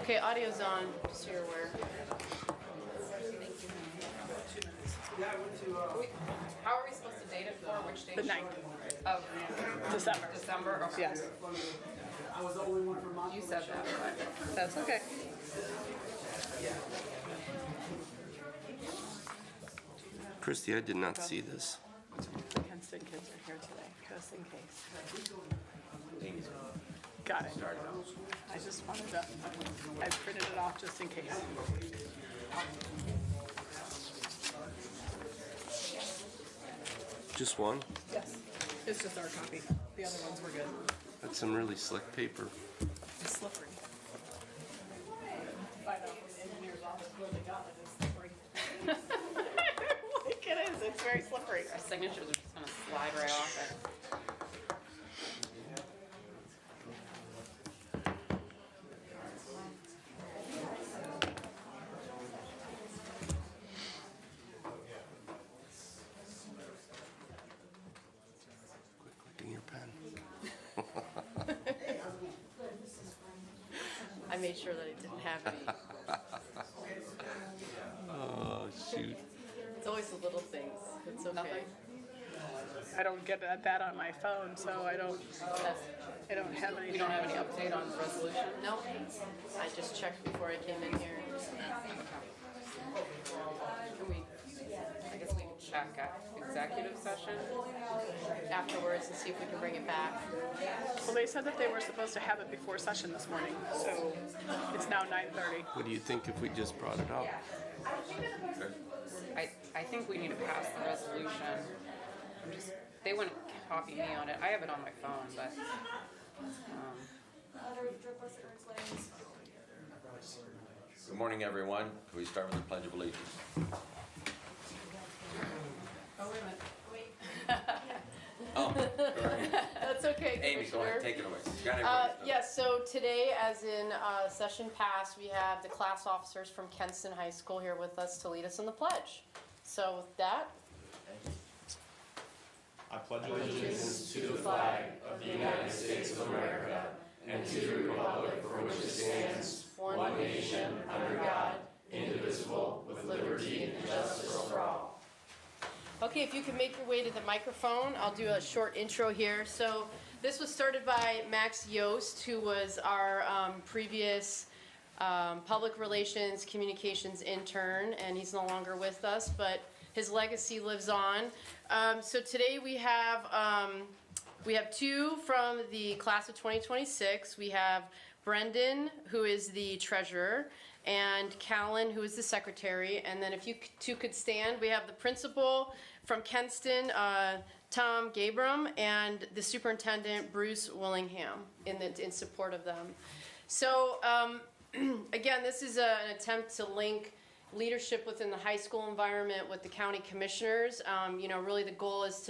Okay, audio's on, just so you're aware. How are we supposed to date it for? Which date? The 9th Of December. December? Okay. Yes. You said that, but That's okay. Christy, I did not see this. The Kenston kids are here today, just in case. Got it. I just wanted to, I printed it off just in case. Just one? Yes. It's just our copy. The other ones were good. That's some really slick paper. It's slippery. Find out from the engineer's office where they got it. It's slippery. Like it is. It's very slippery. our signatures are just gonna slide right off it. Quit clicking your pen. I made sure that it didn't have any. Oh, shoot. It's always the little things. It's okay. Nothing? I don't get that on my phone, so I don't have anything. You don't have any update on the resolution? No. I just checked before I came in here. I guess we can check at executive session afterwards and see if we can bring it back. Well, they said that they were supposed to have it before session this morning, so it's now 9:30. What do you think if we just brought it up? I think we need to pass the resolution. They wouldn't copy me on it. I have it on my phone, but. Good morning, everyone. Can we start with the Pledge of Allegiance? Oh, wait a minute. Oh, go ahead. That's okay. Amy, go ahead, Commissioner. take it away. You got everybody's Yes, so today, as in session past, we have the class officers from Kenston High School here with us to lead us in the pledge. So with that, I pledge allegiance to the flag of the United States of America and to the republic for which it stands, one nation, under God, indivisible, with liberty and justice for all. okay, if you can make your way to the microphone, I'll do a short intro here. So this was started by Max Yost, who was our previous public relations communications intern, and he's no longer with us, but his legacy lives on. So today we have two from the class of 2026. We have Brendan, who is the treasurer, and Callan, who is the secretary. And then if you two could stand, we have the principal from Kenston, Tom Gabram, and the superintendent, Bruce Willingham, in support of them. So again, this is an attempt to link leadership within the high school environment with the county commissioners. Really the goal is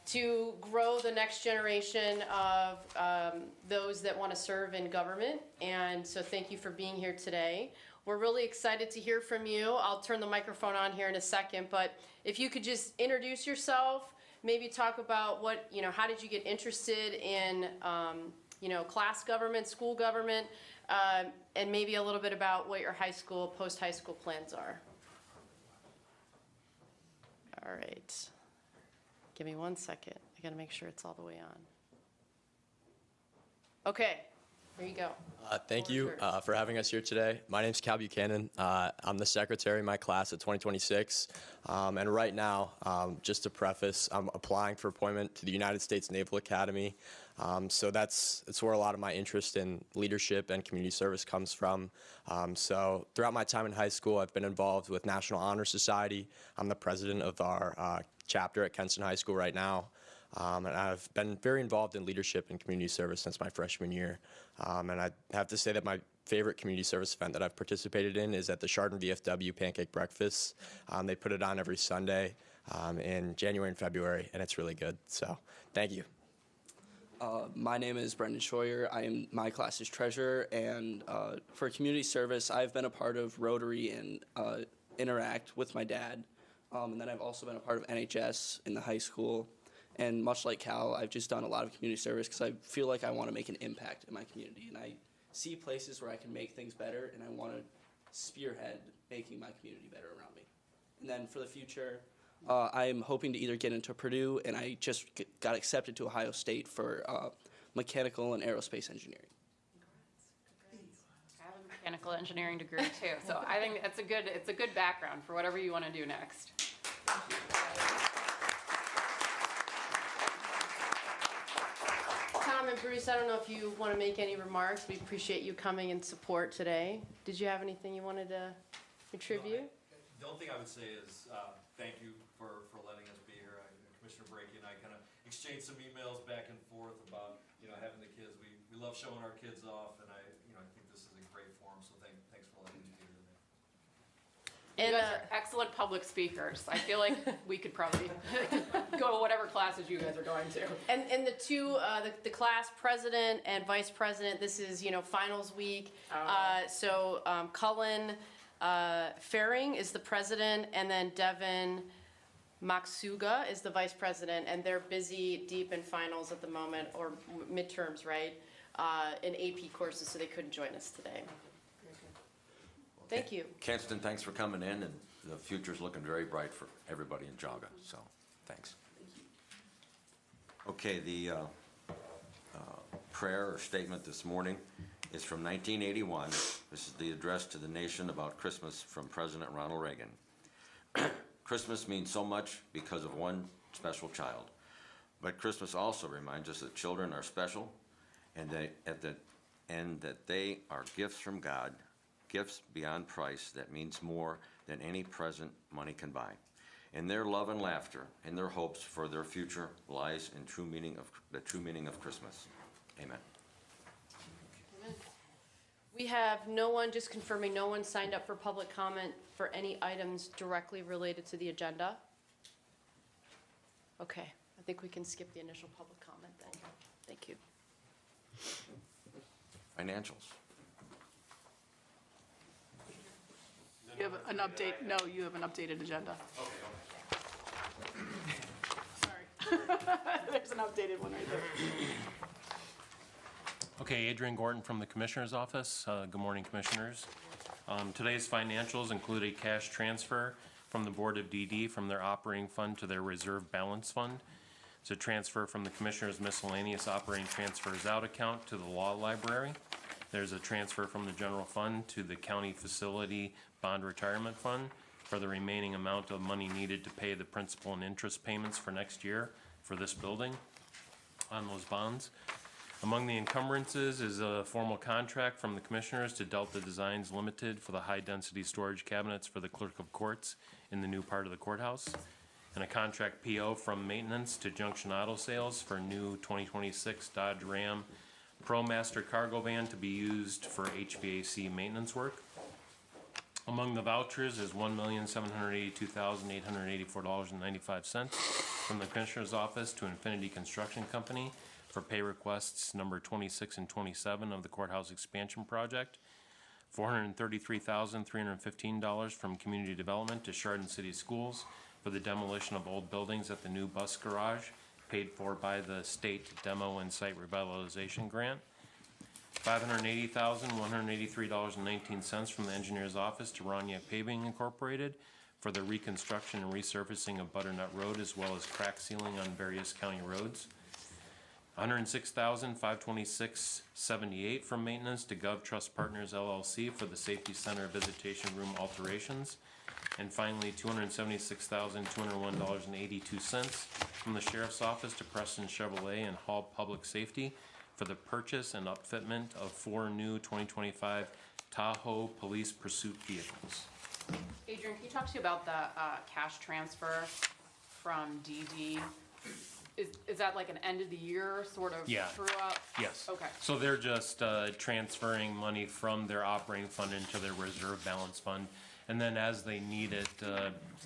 to grow the next generation of those that want to serve in government. And so thank you for being here today. We're really excited to hear from you. I'll turn the microphone on here in a second, but if you could just introduce yourself, maybe talk about how did you get interested in class government, school government, and maybe a little bit about what your high school, post-high school plans are. All right. Give me 1 second. I gotta make sure it's all the way on. Okay, here you go. Thank you for having us here today. My name's Cal Buchanan. I'm the secretary of my class of 2026. And right now, just to preface, I'm applying for appointment to the United States Naval Academy. So that's where a lot of my interest in leadership and community service comes from. So throughout my time in high school, I've been involved with National Honor Society. I'm the president of our chapter at Kenston High School right now. And I've been very involved in leadership and community service since my freshman year. And I have to say that my favorite community service event that I've participated in is at the Chardon VFW Pancake Breakfast. They put it on every Sunday in January and February, and it's really good. So thank you. My name is Brendan Schroyer. I am my class's treasurer, and for community service, I've been a part of Rotary and Interact with my dad. And then I've also been a part of NHS in the high school. And much like Cal, I've just done a lot of community service because I feel like I want to make an impact in my community. And I see places where I can make things better, and I want to spearhead making my community better around me. And then for the future, I'm hoping to either get into Purdue, and I just got accepted to Ohio State for mechanical and aerospace engineering. I have a mechanical engineering degree too, so I think it's a good background for whatever you want to do next. Tom and Bruce, I don't know if you want to make any remarks. We appreciate you coming in support today. Did you have anything you wanted to contribute? The only thing I would say is thank you for letting us be here. Commissioner Brakey and I kind of exchanged some emails back and forth about having the kids. We love showing our kids off, and I think this is a great forum. So thanks for letting me be here today. You guys are excellent public speakers. I feel like we could probably go to whatever classes you guys are going to. And the two, the class president and vice president, this is, finals week. So Cullen Faring is the president, and then Devin Maksuga is the vice president, and they're busy deep in finals at the moment, or midterms, right? In AP courses, so they couldn't join us today. Thank you. Kenston, thanks for coming in, and the future's looking very bright for everybody in Geauga, so thanks. Okay, the prayer or statement this morning is from 1981. This is the address to the nation about Christmas from President Ronald Reagan. Christmas means so much because of one special child, but Christmas also reminds us that children are special, and that they are gifts from God, gifts beyond price that means more than any present money can buy. In their love and laughter, in their hopes for their future lies in the true meaning of Christmas. Amen. We have no one, just confirming, no one signed up for public comment for any items directly related to the agenda. Okay, I think we can skip the initial public comment then. Thank you. Financials. You have an update, no, you have an updated agenda. Sorry. There's an updated one right there. Okay, Adrian Gordon from the Commissioner's Office. Good morning, Commissioners. Today's financials include a cash transfer from the Board of DD from their operating fund to their reserve balance fund. It's a transfer from the Commissioner's miscellaneous operating transfers out account to the law library. There's a transfer from the general fund to the county facility bond retirement fund for the remaining amount of money needed to pay the principal and interest payments for next year for this building on those bonds. Among the encumbrances is a formal contract from the Commissioners to Delta Designs Limited for the high-density storage cabinets for the Clerk of Courts in the new part of the courthouse, and a contract PO from Maintenance to Junction Auto Sales for new 2026 Dodge Ram ProMaster cargo van to be used for HVAC maintenance work. Among the vouchers is $1,782,884.95 from the Commissioner's Office to Infinity Construction Company for pay requests number 26 and 27 of the courthouse expansion project. $433,315 from Community Development to Chardon City Schools for the demolition of old buildings at the new bus garage, paid for by the state demo and site revitalization grant. $580,183.19 from the Engineer's Office to Rania Paving Incorporated for the reconstruction and resurfacing of Butternut Road, as well as crack sealing on various county roads. $106,526.78 from Maintenance to Gov Trust Partners LLC for the Safety Center Visitation Room alterations. And finally, $276,201.82 from the Sheriff's Office to Preston Chevrolet and Hall Public Safety for the purchase and upfitment of 4 new 2025 Tahoe Police Pursuit vehicles. Adrian, can you talk to you about the cash transfer from DD? Is that like an end of the year sort of Yeah. true up? Yes. Okay. So they're just transferring money from their operating fund into their reserve balance fund. And then as they need it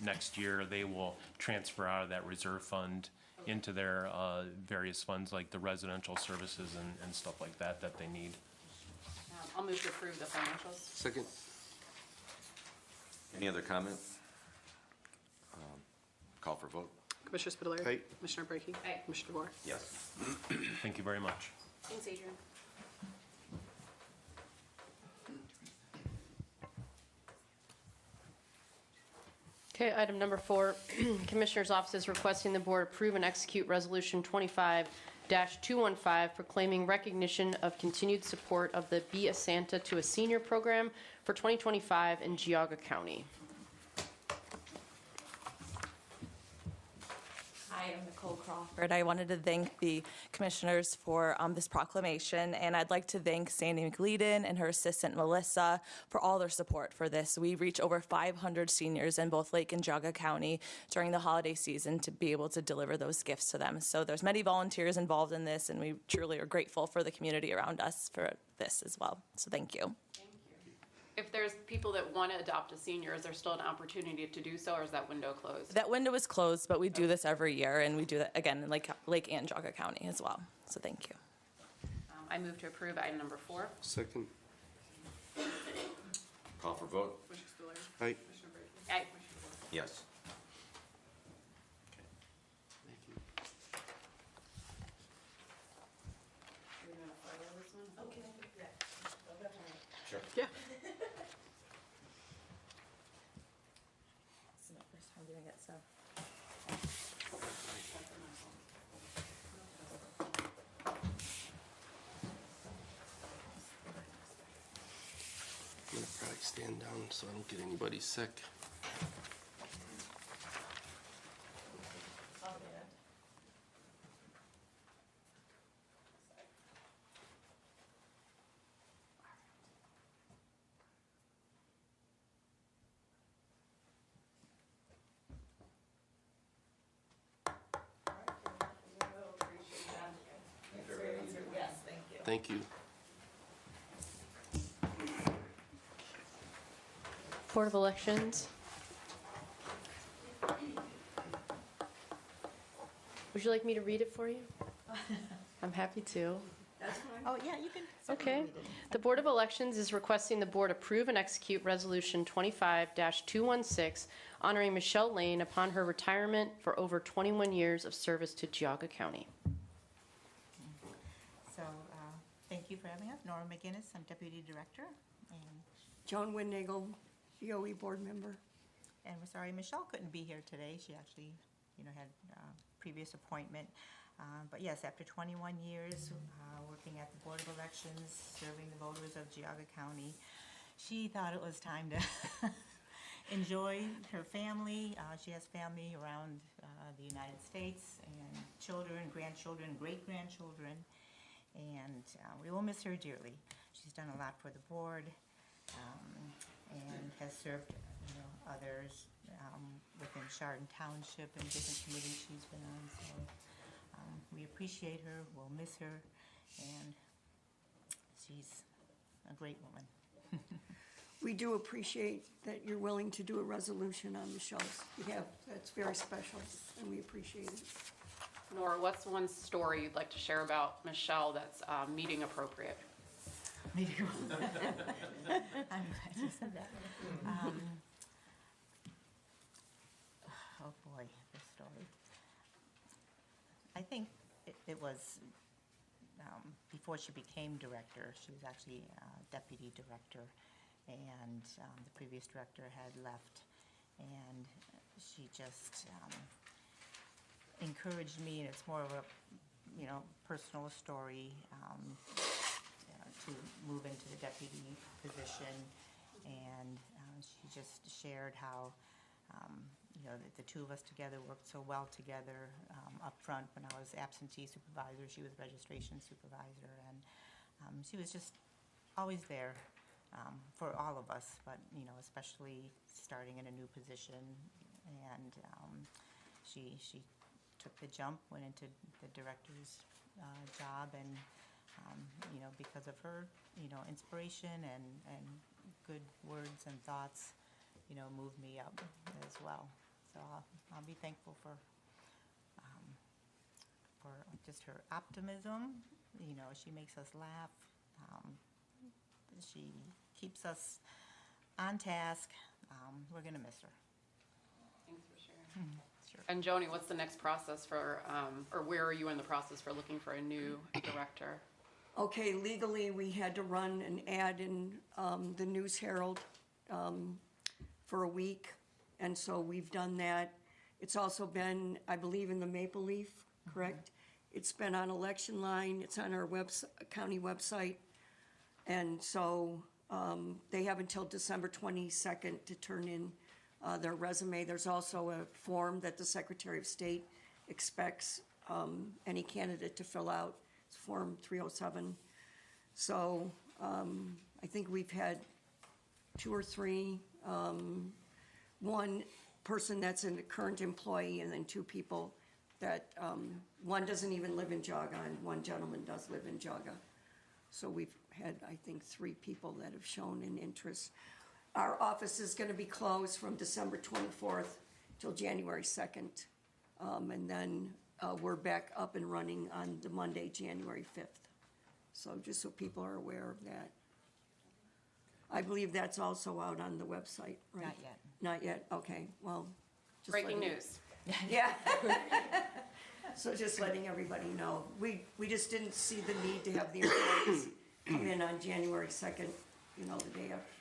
next year, they will transfer out of that reserve fund into their various funds, like the residential services and stuff like that they need. I'll move to approve the financials. Second. Any other comment? Call for vote. Commissioner Spitaleri. Aye. Commissioner Brakey. Aye. Commissioner DeBoer. Yes. Thank you very much. Thanks, Adrian. Okay, item number 4, Commissioner's Office is requesting the board approve and execute Resolution 25-215 proclaiming recognition of continued support of the Be a Santa to a Senior program for 2025 in Geauga County. Hi, I'm Nicole Crawford. I wanted to thank the commissioners for this proclamation, and I'd like to thank Sandy McLeodin and her assistant Melissa for all their support for this. We reach over 500 seniors in both Lake and Geauga County during the holiday season to be able to deliver those gifts to them. So there's many volunteers involved in this, and we truly are grateful for the community around us for this as well. So thank you. If there's people that want to adopt a senior, is there still an opportunity to do so, or is that window closed? That window is closed, but we do this every year, and we do that again in Lake and Geauga County as well. So thank you. I move to approve item number 4. Second. Call for vote? Commissioner Spudler. Aye. Commissioner Brady. Aye. Commissioner Wood. Yes. Thank you. Are we gonna follow this one? Okay. Sure. Yeah. This is my first time doing it, so. I'm gonna probably stand down so I don't get anybody sick. Thank you. Board of Elections. Would you like me to read it for you? I'm happy to. Oh, yeah, you can. Okay. The Board of Elections is requesting the board approve and execute Resolution 25-216 honoring Michelle Lane upon her retirement for over 21 years of service to Geauga County. So, thank you for having us. Nora McGinnis, I'm Deputy Director, and Joan Windnagel, BOE Board Member. we're sorry Michelle couldn't be here today. She actually, had a previous appointment. But yes, after 21 years working at the Board of Elections, serving the voters of Geauga County, she thought it was time to enjoy her family. She has family around the United States, and children, grandchildren, great-grandchildren, and we will miss her dearly. She's done a lot for the board and has served others within Chardon Township and different committees she's been on. So we appreciate her, we'll miss her, and she's a great woman. We do appreciate that you're willing to do a resolution on Michelle's behalf. That's very special, and we appreciate it. Nora, what's one story you'd like to share about Michelle that's meeting appropriate? I'm glad you said that. Oh boy, this story. I think it was before she became director. She was actually deputy director, and the previous director had left, and she just encouraged me, and it's more of a personal story, to move into the deputy position, and she just shared how the two of us together worked so well together up front. When I was absentee supervisor, she was registration supervisor, and she was just always there for all of us, but especially starting in a new position. And she took the jump, went into the director's job, and because of her inspiration and good words and thoughts, moved me up as well. So I'll be thankful for just her optimism. She makes us laugh. She keeps us on task. We're gonna miss her. Thanks for sharing. Sure. And Joni, what's the next process for, or where are you in the process for looking for a new director? Okay, legally, we had to run an ad in the News Herald for a week, and so we've done that. It's also been, I believe, in the Maple Leaf, correct? It's been on Election Line, it's on our county website. And so they have until December 22nd to turn in their resume. There's also a form that the Secretary of State expects any candidate to fill out. It's Form 307. So I think we've had 2 or 3, one person that's a current employee, and then 2 people that, one doesn't even live in Geauga, and one gentleman does live in Geauga. So we've had, I think, 3 people that have shown an interest. Our office is gonna be closed from December 24th till January 2nd. And then we're back up and running on the Monday, January 5th. So just so people are aware of that. I believe that's also out on the website, right? Not yet. Not yet, okay, well. just Breaking letting- news. Yeah. So just letting everybody know. We just didn't see the need to have the employees come in on January 2nd, you know, the day after,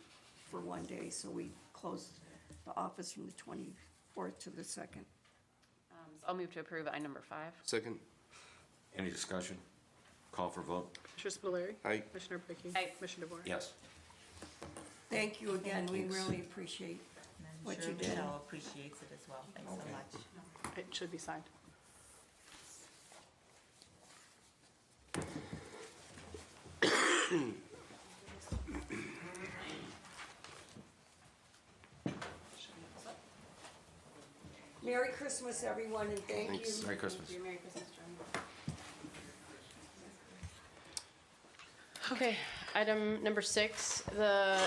for one day. So we closed the office from the 24th to the 2nd. So I'll move to approve item number 5. Second. Any discussion? Call for vote? Commissioner Spillier. Aye. Commissioner Brackey. Aye. Commissioner DeVore. Yes. Thank you again. We really appreciate And I'm what sure you did. Michelle appreciates it as well. Thanks so much. It should be signed. Merry Christmas, everyone, and thank you. Thanks. Merry Christmas. Merry Christmas, John. Okay, item number 6, the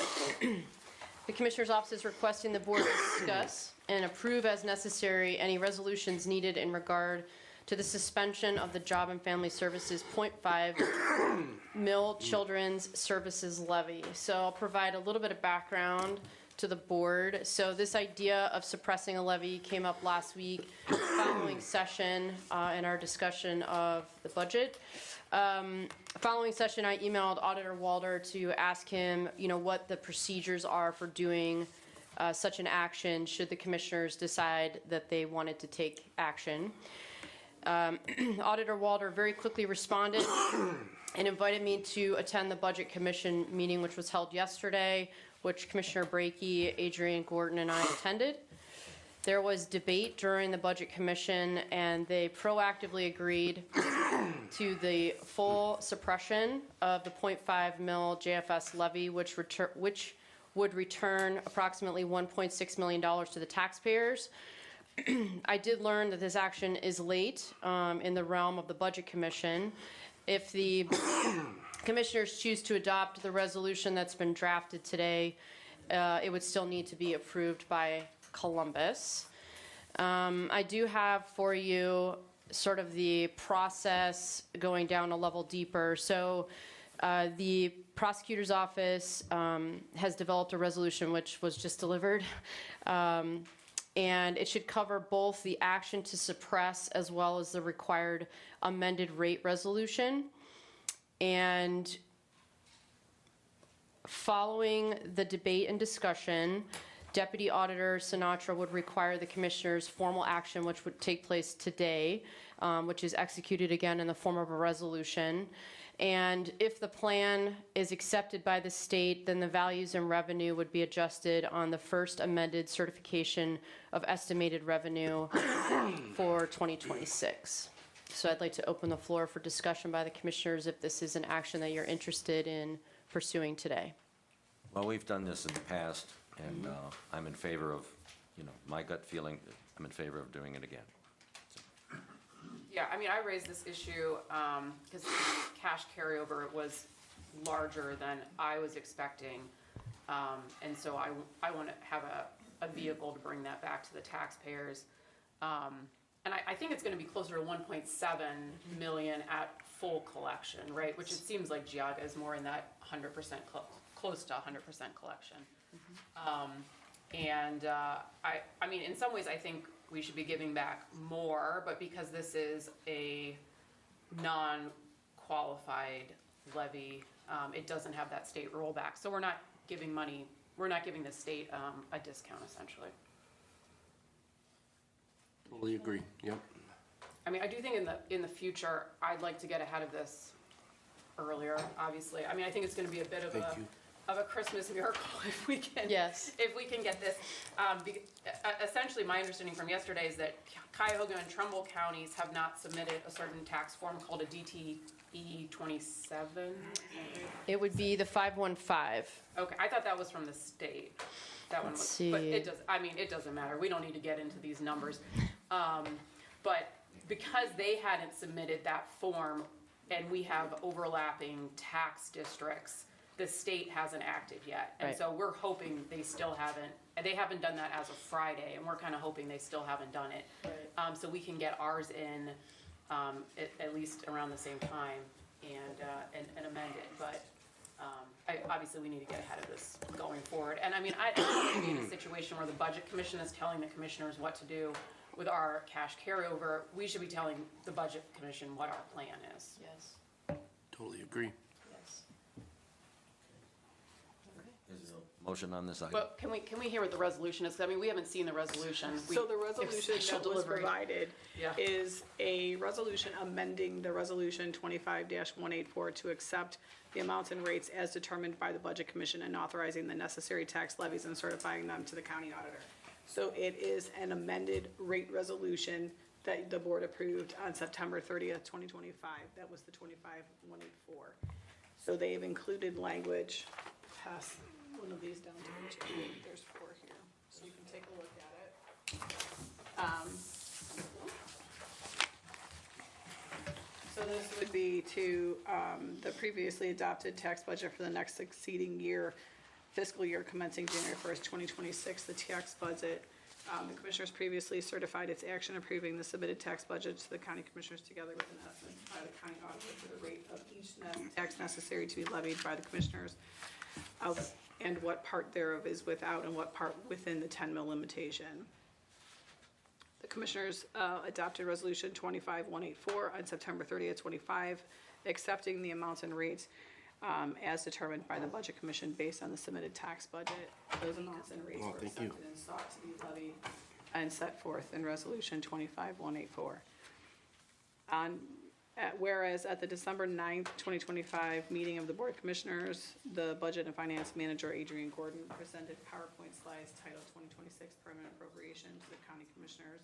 Commissioner's Office is requesting the board discuss and approve as necessary any resolutions needed in regard to the suspension of the Job and Family Services .5 mil Children's Services Levy. So I'll provide a little bit of background to the board. So this idea of suppressing a levy came up last week following session in our discussion of the budget. Following session, I emailed Auditor Walter to ask him, you know, what the procedures are for doing such an action should the commissioners decide that they wanted to take action. Auditor Walter very quickly responded and invited me to attend the Budget Commission meeting, which was held yesterday, which Commissioner Brackey, Adrian Gordon, and I attended. There was debate during the Budget Commission, and they proactively agreed to the full suppression of the .5 mil JFS levy, which would return approximately $1.6 million to the taxpayers. I did learn that this action is late in the realm of the Budget Commission. If the commissioners choose to adopt the resolution that's been drafted today, it would still need to be approved by Columbus. I do have for you sort of the process going down a level deeper. So the prosecutor's office has developed a resolution which was just delivered. And it should cover both the action to suppress as well as the required amended rate resolution. And following the debate and discussion, Deputy Auditor Sinatra would require the commissioners' formal action, which would take place today, which is executed again in the form of a resolution. And if the plan is accepted by the state, then the values and revenue would be adjusted on the first amended certification of estimated revenue for 2026. So I'd like to open the floor for discussion by the commissioners if this is an action that you're interested in pursuing today. Well, we've done this in the past, and I'm in favor of, you know, my gut feeling, I'm in favor of doing it again. Yeah, I mean, I raised this issue because the cash carryover was larger than I was expecting. And so I want to have a vehicle to bring that back to the taxpayers. And I think it's going to be closer to 1.7 million at full collection, right? Which it seems like Geauga is more in that 100%, close to 100% collection. I mean, in some ways, I think we should be giving back more, but because this is a non-qualified levy, it doesn't have that state rollback. So we're not giving money, we're not giving the state a discount, essentially. Totally agree, yep. I mean, I do think in the future, I'd like to get ahead of this earlier, obviously. I mean, I think it's gonna be a bit of Thank you. a Christmas miracle if we can. Yes. If we can get this. Essentially, my understanding from yesterday is that Cuyahoga and Trumbull counties have not submitted a certain tax form called a DTE 27. It would be the 515. Okay, I thought that was from the state. That one was, Let's but see. it does, I mean, it doesn't matter. We don't need to get into these numbers. But because they hadn't submitted that form and we have overlapping tax districts, the state hasn't acted yet. And Right. so we're hoping they still haven't, and they haven't done that as of Friday, and we're kind of hoping they still haven't done it. Right. So we can get ours in, at least around the same time and amend it. But, obviously, we need to get ahead of this going forward. And I mean, I don't want to be in a situation where the Budget Commission is telling the commissioners what to do with our cash carryover. We should be telling the Budget Commission what our plan is. Yes, Totally agree. yes. Is there a motion on this item? But can we hear what the resolution is? 'Cause I mean, we haven't seen the resolution. So the resolution special that was delivery. provided Yeah. is a resolution amending the resolution 25-184 to accept the amounts and rates as determined by the Budget Commission and authorizing the necessary tax levies and certifying them to the county auditor. So it is an amended rate resolution that the board approved on September 30th, 2025. That was the 25-184. So they've included language, pass one of these down to you. There's 4 here, so you can take a look at it. So this would be to the previously adopted tax budget for the next succeeding year, fiscal year commencing January 1st, 2026. The tax budget, the commissioners previously certified its action approving the submitted tax budget to the county commissioners together with an estimate by the county auditor for the rate of each tax necessary to be levied by the commissioners and what part thereof is without and what part within the 10 mil limitation. The commissioners adopted resolution 25-184 on September 30th, 25, accepting the amounts and rates as determined by the Budget Commission based on the submitted tax budget. Those amounts and rates were thank you. accepted and sought to be levied and set forth in resolution 25-184. Whereas at the December 9th, 2025 meeting of the Board of Commissioners, the Budget and Finance Manager, Adrian Gordon, presented PowerPoint slides titled 2026 Permanent Appropriation to the County Commissioners.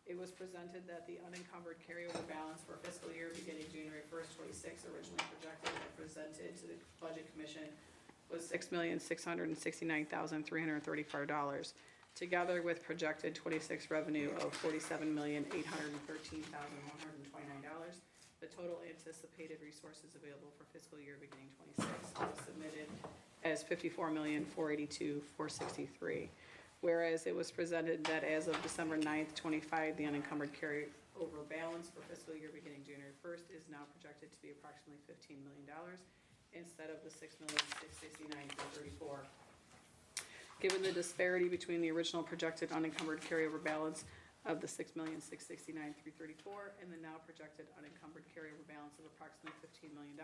It was presented that the unencumbered carryover balance for fiscal year beginning January 1st, 26, originally projected and presented to the Budget Commission was $6,669,334, together with projected 26 revenue of $47,813,129. The total anticipated resources available for fiscal year beginning 26 was submitted as $54,482,463. Whereas it was presented that as of December 9th, 25, the unencumbered carryover balance for fiscal year beginning January 1st is now projected to be approximately $15 million instead of the $6,669,434. Given the disparity between the original projected unencumbered carryover balance of the $6,669,334 and the now projected unencumbered carryover balance of approximately $15 million,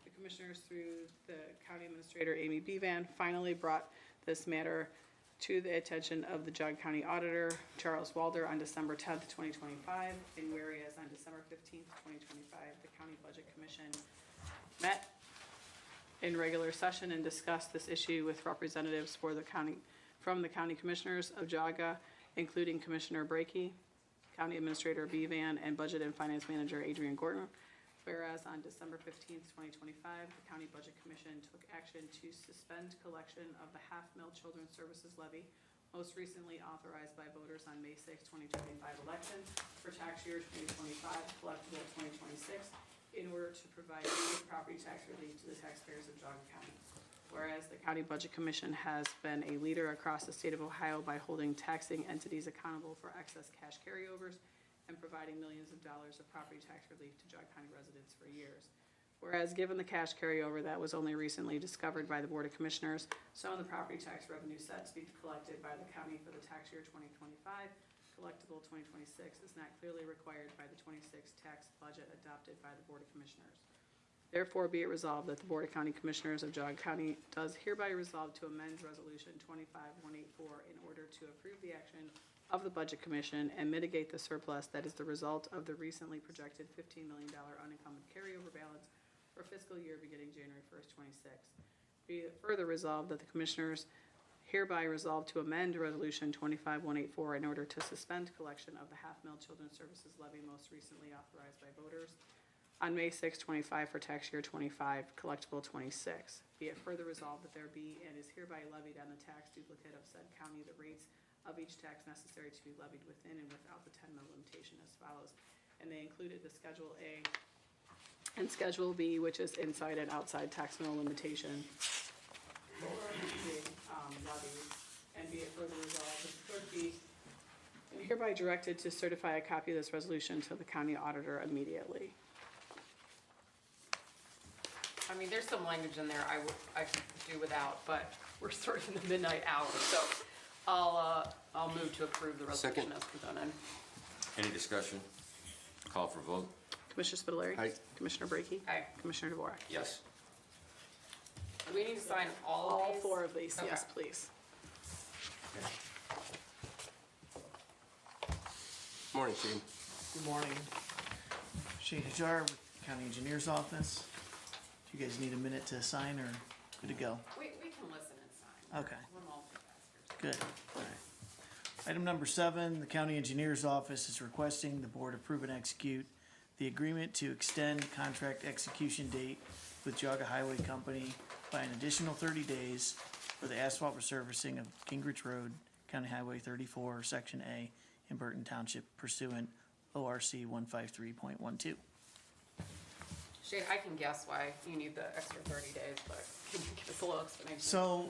the commissioners, through the county administrator, Amy Bevan, finally brought this matter to the attention of the Geauga County Auditor, Charles Walder, on December 10th, 2025. And whereas on December 15th, 2025, the County Budget Commission met in regular session and discussed this issue with representatives from the County Commissioners of Geauga, including Commissioner Brakey, County Administrator Bevan, and Budget and Finance Manager Adrian Gordon. Whereas on December 15th, 2025, the County Budget Commission took action to suspend collection of the half-mil Children's Services levy, most recently authorized by voters on May 6, 2025 election for tax year 2025, collectible 2026, in order to provide property tax relief to the taxpayers of Geauga County. Whereas the County Budget Commission has been a leader across the state of Ohio by holding taxing entities accountable for excess cash carryovers and providing millions of dollars of property tax relief to Geauga County residents for years. Whereas given the cash carryover that was only recently discovered by the Board of Commissioners, some of the property tax revenue set to be collected by the county for the tax year 2025, collectible 2026, is not clearly required by the 26 tax budget adopted by the Board of Commissioners. Therefore, be it resolved that the Board of County Commissioners of Geauga County does hereby resolve to amend Resolution 25-184 in order to approve the action of the Budget Commission and mitigate the surplus that is the result of the recently projected $15 million unencumbered carryover balance for fiscal year beginning January 1st, 26. Be it further resolved that the Commissioners hereby resolve to amend Resolution 25184 in order to suspend collection of the half-mil Children's Services levy most recently authorized by voters on May 6, 25 for tax year 25, collectible 26. Be it further resolved that there be and is hereby levied on the tax duplicate of said county the rates of each tax necessary to be levied within and without the 10 mil limitation as follows. And they included the Schedule A and Schedule B, which is inside and outside tax mil limitation. Levies. And be it further resolved that the clerk be and hereby directed to certify a copy of this resolution to the county auditor immediately. I mean, there's some language in there I could do without, but we're sort of in the midnight hour, so I'll move to approve the resolution Second. as presented. Any discussion? Call for vote? Commissioner Spitaleri? Aye. Commissioner Brackey? Aye. Commissioner DeWark? Yes. Do we need to sign all of All these? 4 of these, yes, Okay. please. Morning, Shane. Good morning. Shane Hajar with County Engineer's Office. Do you guys need a minute to sign or good to go? We can listen and sign. Okay, We're multitaskers. good. All right. Item number 7, the County Engineer's Office is requesting the board approve and execute the agreement to extend contract execution date with Geauga Highway Company by an additional 30 days for the asphalt resurfacing of Gingrich Road, County Highway 34, Section A, in Burton Township pursuant ORC 153.12. Shane, I can guess why you need the extra 30 days, but can you give us a little explanation? So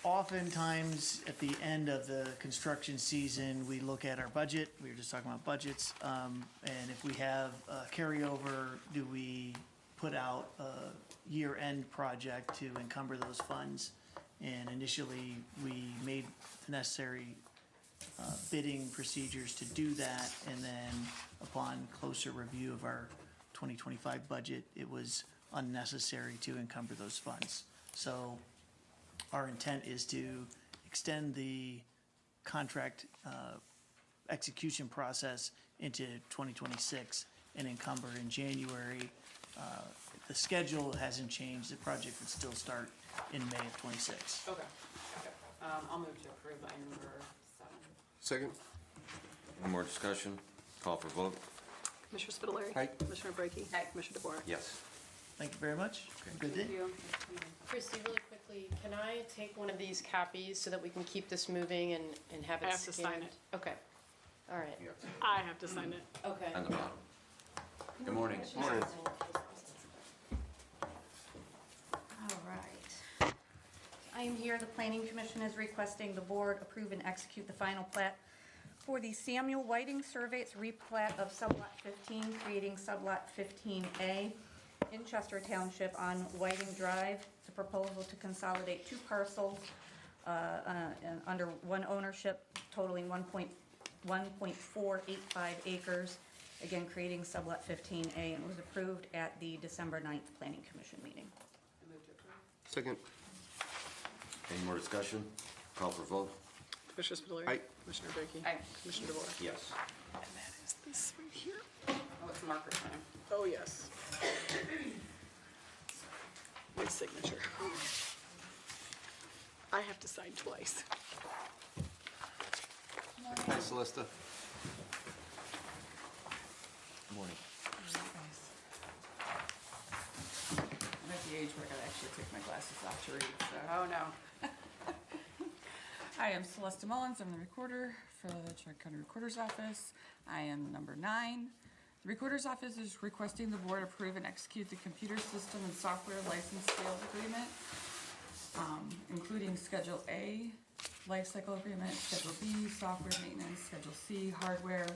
oftentimes at the end of the construction season, we look at our budget. We were just talking about budgets. And if we have a carryover, do we put out a year-end project to encumber those funds? And initially, we made the necessary bidding procedures to do that. And then upon closer review of our 2025 budget, it was unnecessary to encumber those funds. So our intent is to extend the contract execution process into 2026 and encumber in January. The schedule hasn't changed. The project would still start in May of 26. Okay, got it. I'll move to approve item number 7. Second. Any more discussion? Call for vote? Commissioner Spitaleri? Aye. Commissioner Brackey? Aye. Commissioner DeWark? Yes. Thank you very much. Good day. Thank you. Christy, really quickly, can I take one of these copies so that we can keep this moving and have it I have to scanned? sign it. Okay, all right, I have to sign it. okay. On the bottom. Good morning. Morning. All right. I am here, the Planning Commission is requesting the board approve and execute the final plat for the Samuel Whiting Survey. It's replat of sublot 15, creating sublot 15A in Chester Township on Whiting Drive. It's a proposal to consolidate 2 parcels under one ownership totaling 1.485 acres. Again, creating sublot 15A, and it was approved at the December 9th Planning Commission meeting. I move to approve. Second. Any more discussion? Call for vote? Commissioner Spitaleri? Aye. Commissioner Brackey? Aye. Commissioner DeWark? Yes. And that is this right here. Oh, it's marker time. Oh, yes. My signature. I have to sign twice. Hi, Celesta. Morning. I'm at the age where I gotta actually take my glasses off to read, so. Oh, no. I am Celeste Mullins, I'm the recorder for the Geauga County Recorder's Office. I am number 9. The Recorder's Office is requesting the board approve and execute the computer system and software license sales agreement, including Schedule A, life cycle agreement, Schedule B, software maintenance, Schedule C, hardware,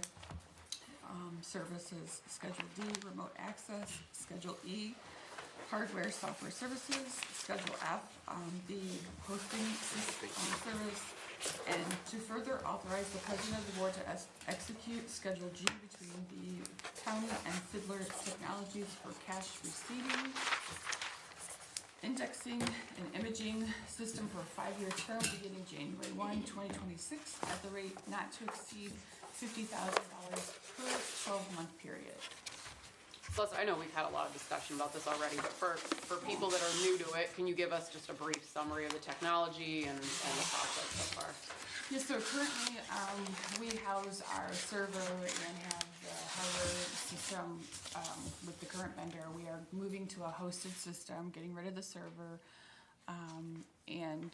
services, Schedule D, remote access, Schedule E, hardware, software services, Schedule F, the hosting service, and to further authorize the president of the board to execute Schedule G between the county and Fiddler Technologies for cash receiving, indexing, and image imaging system for a 5-year term beginning January 1, 2026, at the rate not to exceed $50,000 per 12-month period. Celeste, I know we've had a lot of discussion about this already, but for people that are new to it, can you give us just a brief summary of the technology and the process so far? Yes, so currently, we house our server and have the hardware system with the current vendor. We are moving to a hosted system, getting rid of the server, and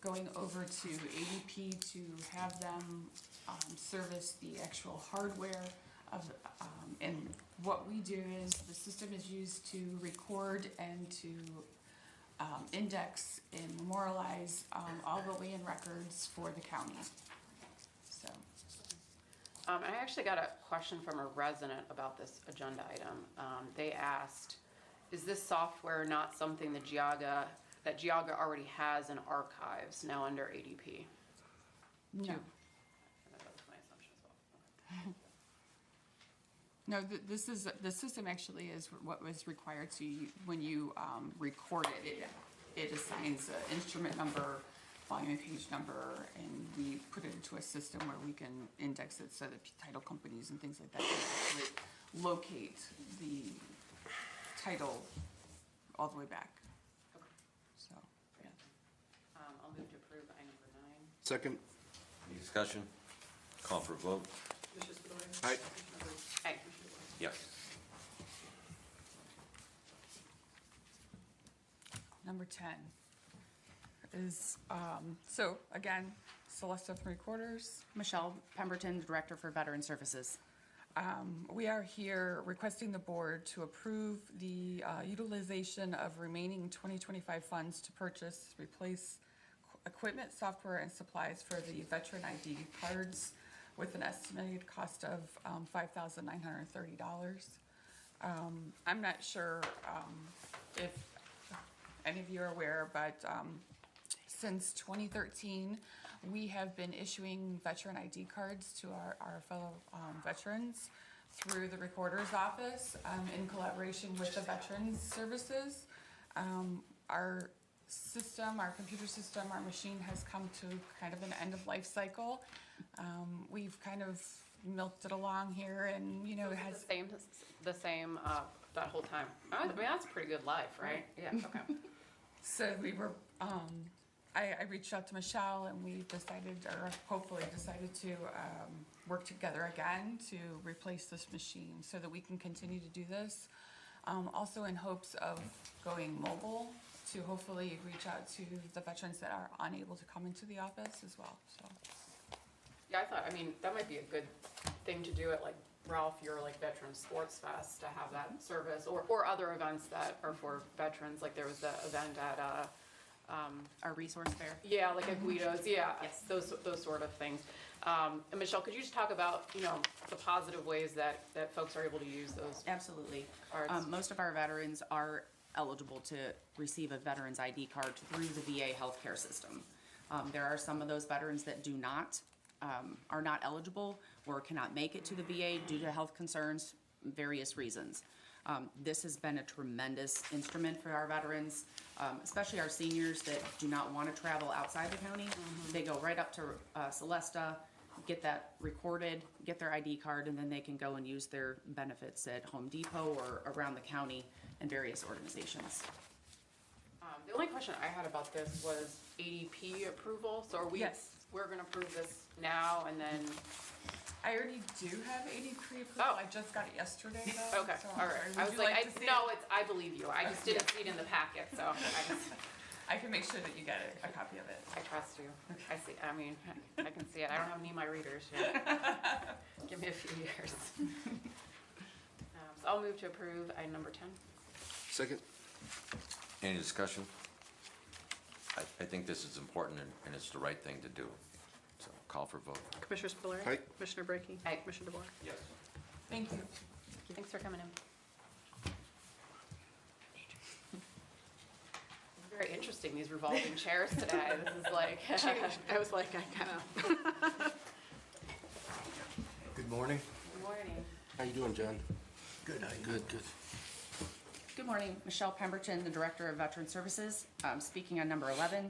going over to ADP to have them service the actual hardware of, and what we do is the system is used to record and to index and memorialize all the land records for the county. So. I actually got a question from a resident about this agenda item. They asked, is this software not something that Geauga already has in archives now under ADP? No. That was my assumption as well. No, the system actually is what was required to, when you record it, it assigns an instrument number, volume and page number, and we put it into a system where we can index it so that title companies and things like that can actually locate the title all the way back. Okay. So, yeah. I'll move to approve item number 9. Second. Any discussion? Call for a vote. Commissioner Spudler. Aye. Commissioner Brady. Aye. Yes. Number 10 is, so again, Celeste from Recorders. Michelle Pemberton, Director for Veteran Services. We are here requesting the board to approve the utilization of remaining 2025 funds to purchase, replace equipment, software, and supplies for the veteran ID cards with an estimated cost of $5,930. I'm not sure if any of you are aware, but since 2013, we have been issuing veteran ID cards to our fellow veterans through the Recorder's Office in collaboration with the Veterans Services. Our system, our computer system, our machine has come to kind of an end-of-life cycle. We've kind of milked it along here, and you know, it has the same that whole time. I mean, that's a pretty good life, right? Yeah. Okay. So we were, I reached out to Michelle, and we decided, or hopefully decided to work together again to replace this machine so that we can continue to do this. Also in hopes of going mobile to hopefully reach out to the veterans that are unable to come into the office as well, so. Yeah, I mean, that might be a good thing to do at like Ralph, your like Veteran Sports Fest, to have that service, or other events that are for veterans, like there was the event at Our resource fair. yeah, like at Guido's, yeah, Yes. those sort of things. And Michelle, could you just talk about, you know, the positive ways that folks are able to use those Absolutely. cards? Most of our veterans are eligible to receive a veteran's ID card through the VA healthcare system. There are some of those veterans that do not, are not eligible or cannot make it to the VA due to health concerns, various reasons. This has been a tremendous instrument for our veterans, especially our seniors that do not want to travel outside the county. They go right up to Celesta, get that recorded, get their ID card, and then they can go and use their benefits at Home Depot or around the county and various organizations. The only question I had about this was ADP approval, so are we, Yes. we're gonna approve this now and then, I already do have ADP approval, Oh. I just got it yesterday though. okay, so all right. would I was you like, to see no, it? it's, I believe you, I just didn't see it in the packet, so I just, I can make sure that you get a copy of it. I trust you. I see, I mean, I can see it, I don't have any of my readers yet. Give me a few years. So I'll move to approve item number 10. Second. Any discussion? I think this is important and it's the right thing to do. So call for vote. Commissioner Spudler. Aye. Commissioner Brady. Aye. Commissioner DeBoer. Yes. Thank you. Thanks for coming in. Very interesting, these revolving chairs today. This is like. I was like, I kind of. Good morning. Good morning. How you doing, John? Good, Good, good. Good morning, Michelle Pemberton, the Director of Veteran Services. Speaking on number 11,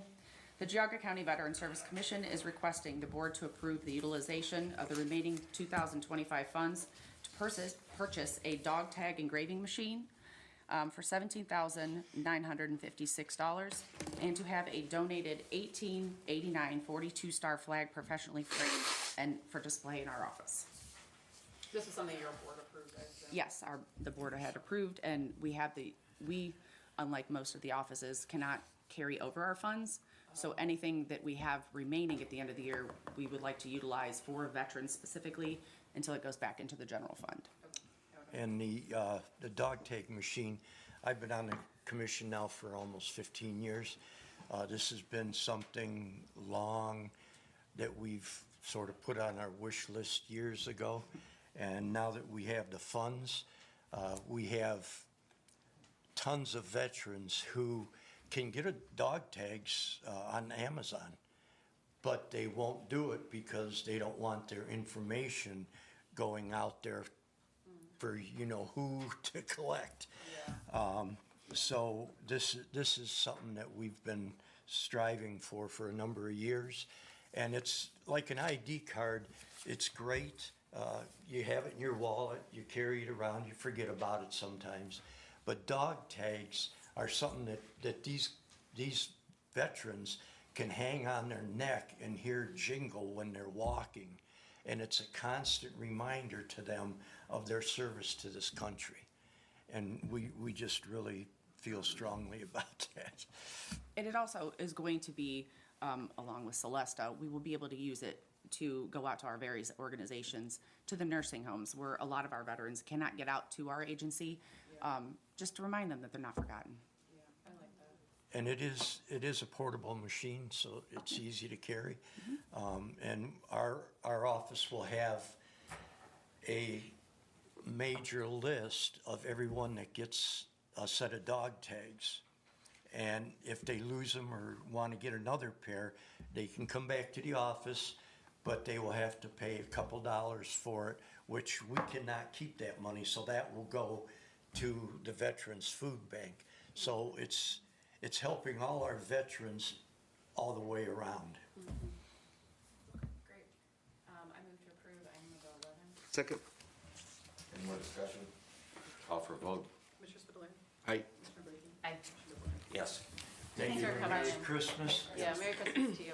the Geauga County Veteran Service Commission is requesting the board to approve the utilization of the remaining 2025 funds to purchase a dog tag engraving machine for $17,956 and to have a donated 1889 42 star flag professionally framed and for display in our office. This was something your board approved, I assume? Yes, the board had approved, and we, unlike most of the offices, cannot carry over our funds. So anything that we have remaining at the end of the year, we would like to utilize for veterans specifically until it goes back into the general fund. And the dog tag machine, I've been on the commission now for almost 15 years. This has been something long that we've sort of put on our wish list years ago. And now that we have the funds, we have tons of veterans who can get a dog tags on Amazon, but they won't do it because they don't want their information going out there for you know who to collect. So this is something that we've been striving for a number of years, and it's like an ID card. It's great. You have it in your wallet, you carry it around, you forget about it sometimes. But dog tags are something that these veterans can hang on their neck and hear jingle when they're walking. And it's a constant reminder to them of their service to this country. And we just really feel strongly about that. And it also is going to be, along with Celesta, we will be able to use it to go out to our various organizations, to the nursing homes where a lot of our veterans cannot get out to our agency, just to remind them that they're not forgotten. Yeah, I like that. And it is a portable machine, so it's easy to carry. And our office will have a major list of everyone that gets a set of dog tags. And if they lose them or want to get another pair, they can come back to the office, but they will have to pay a couple dollars for it, which we cannot keep that money, so that will go to the Veterans Food Bank. So it's helping all our veterans all the way around. Great. I move to approve item number 11. Second. Any more discussion? Call for a vote. Commissioner Spudler. Aye. Commissioner Brady. Aye. Commissioner DeWark. Yes. Thank you Thanks for very coming much. in. Christmas. Yeah, Merry Christmas to you.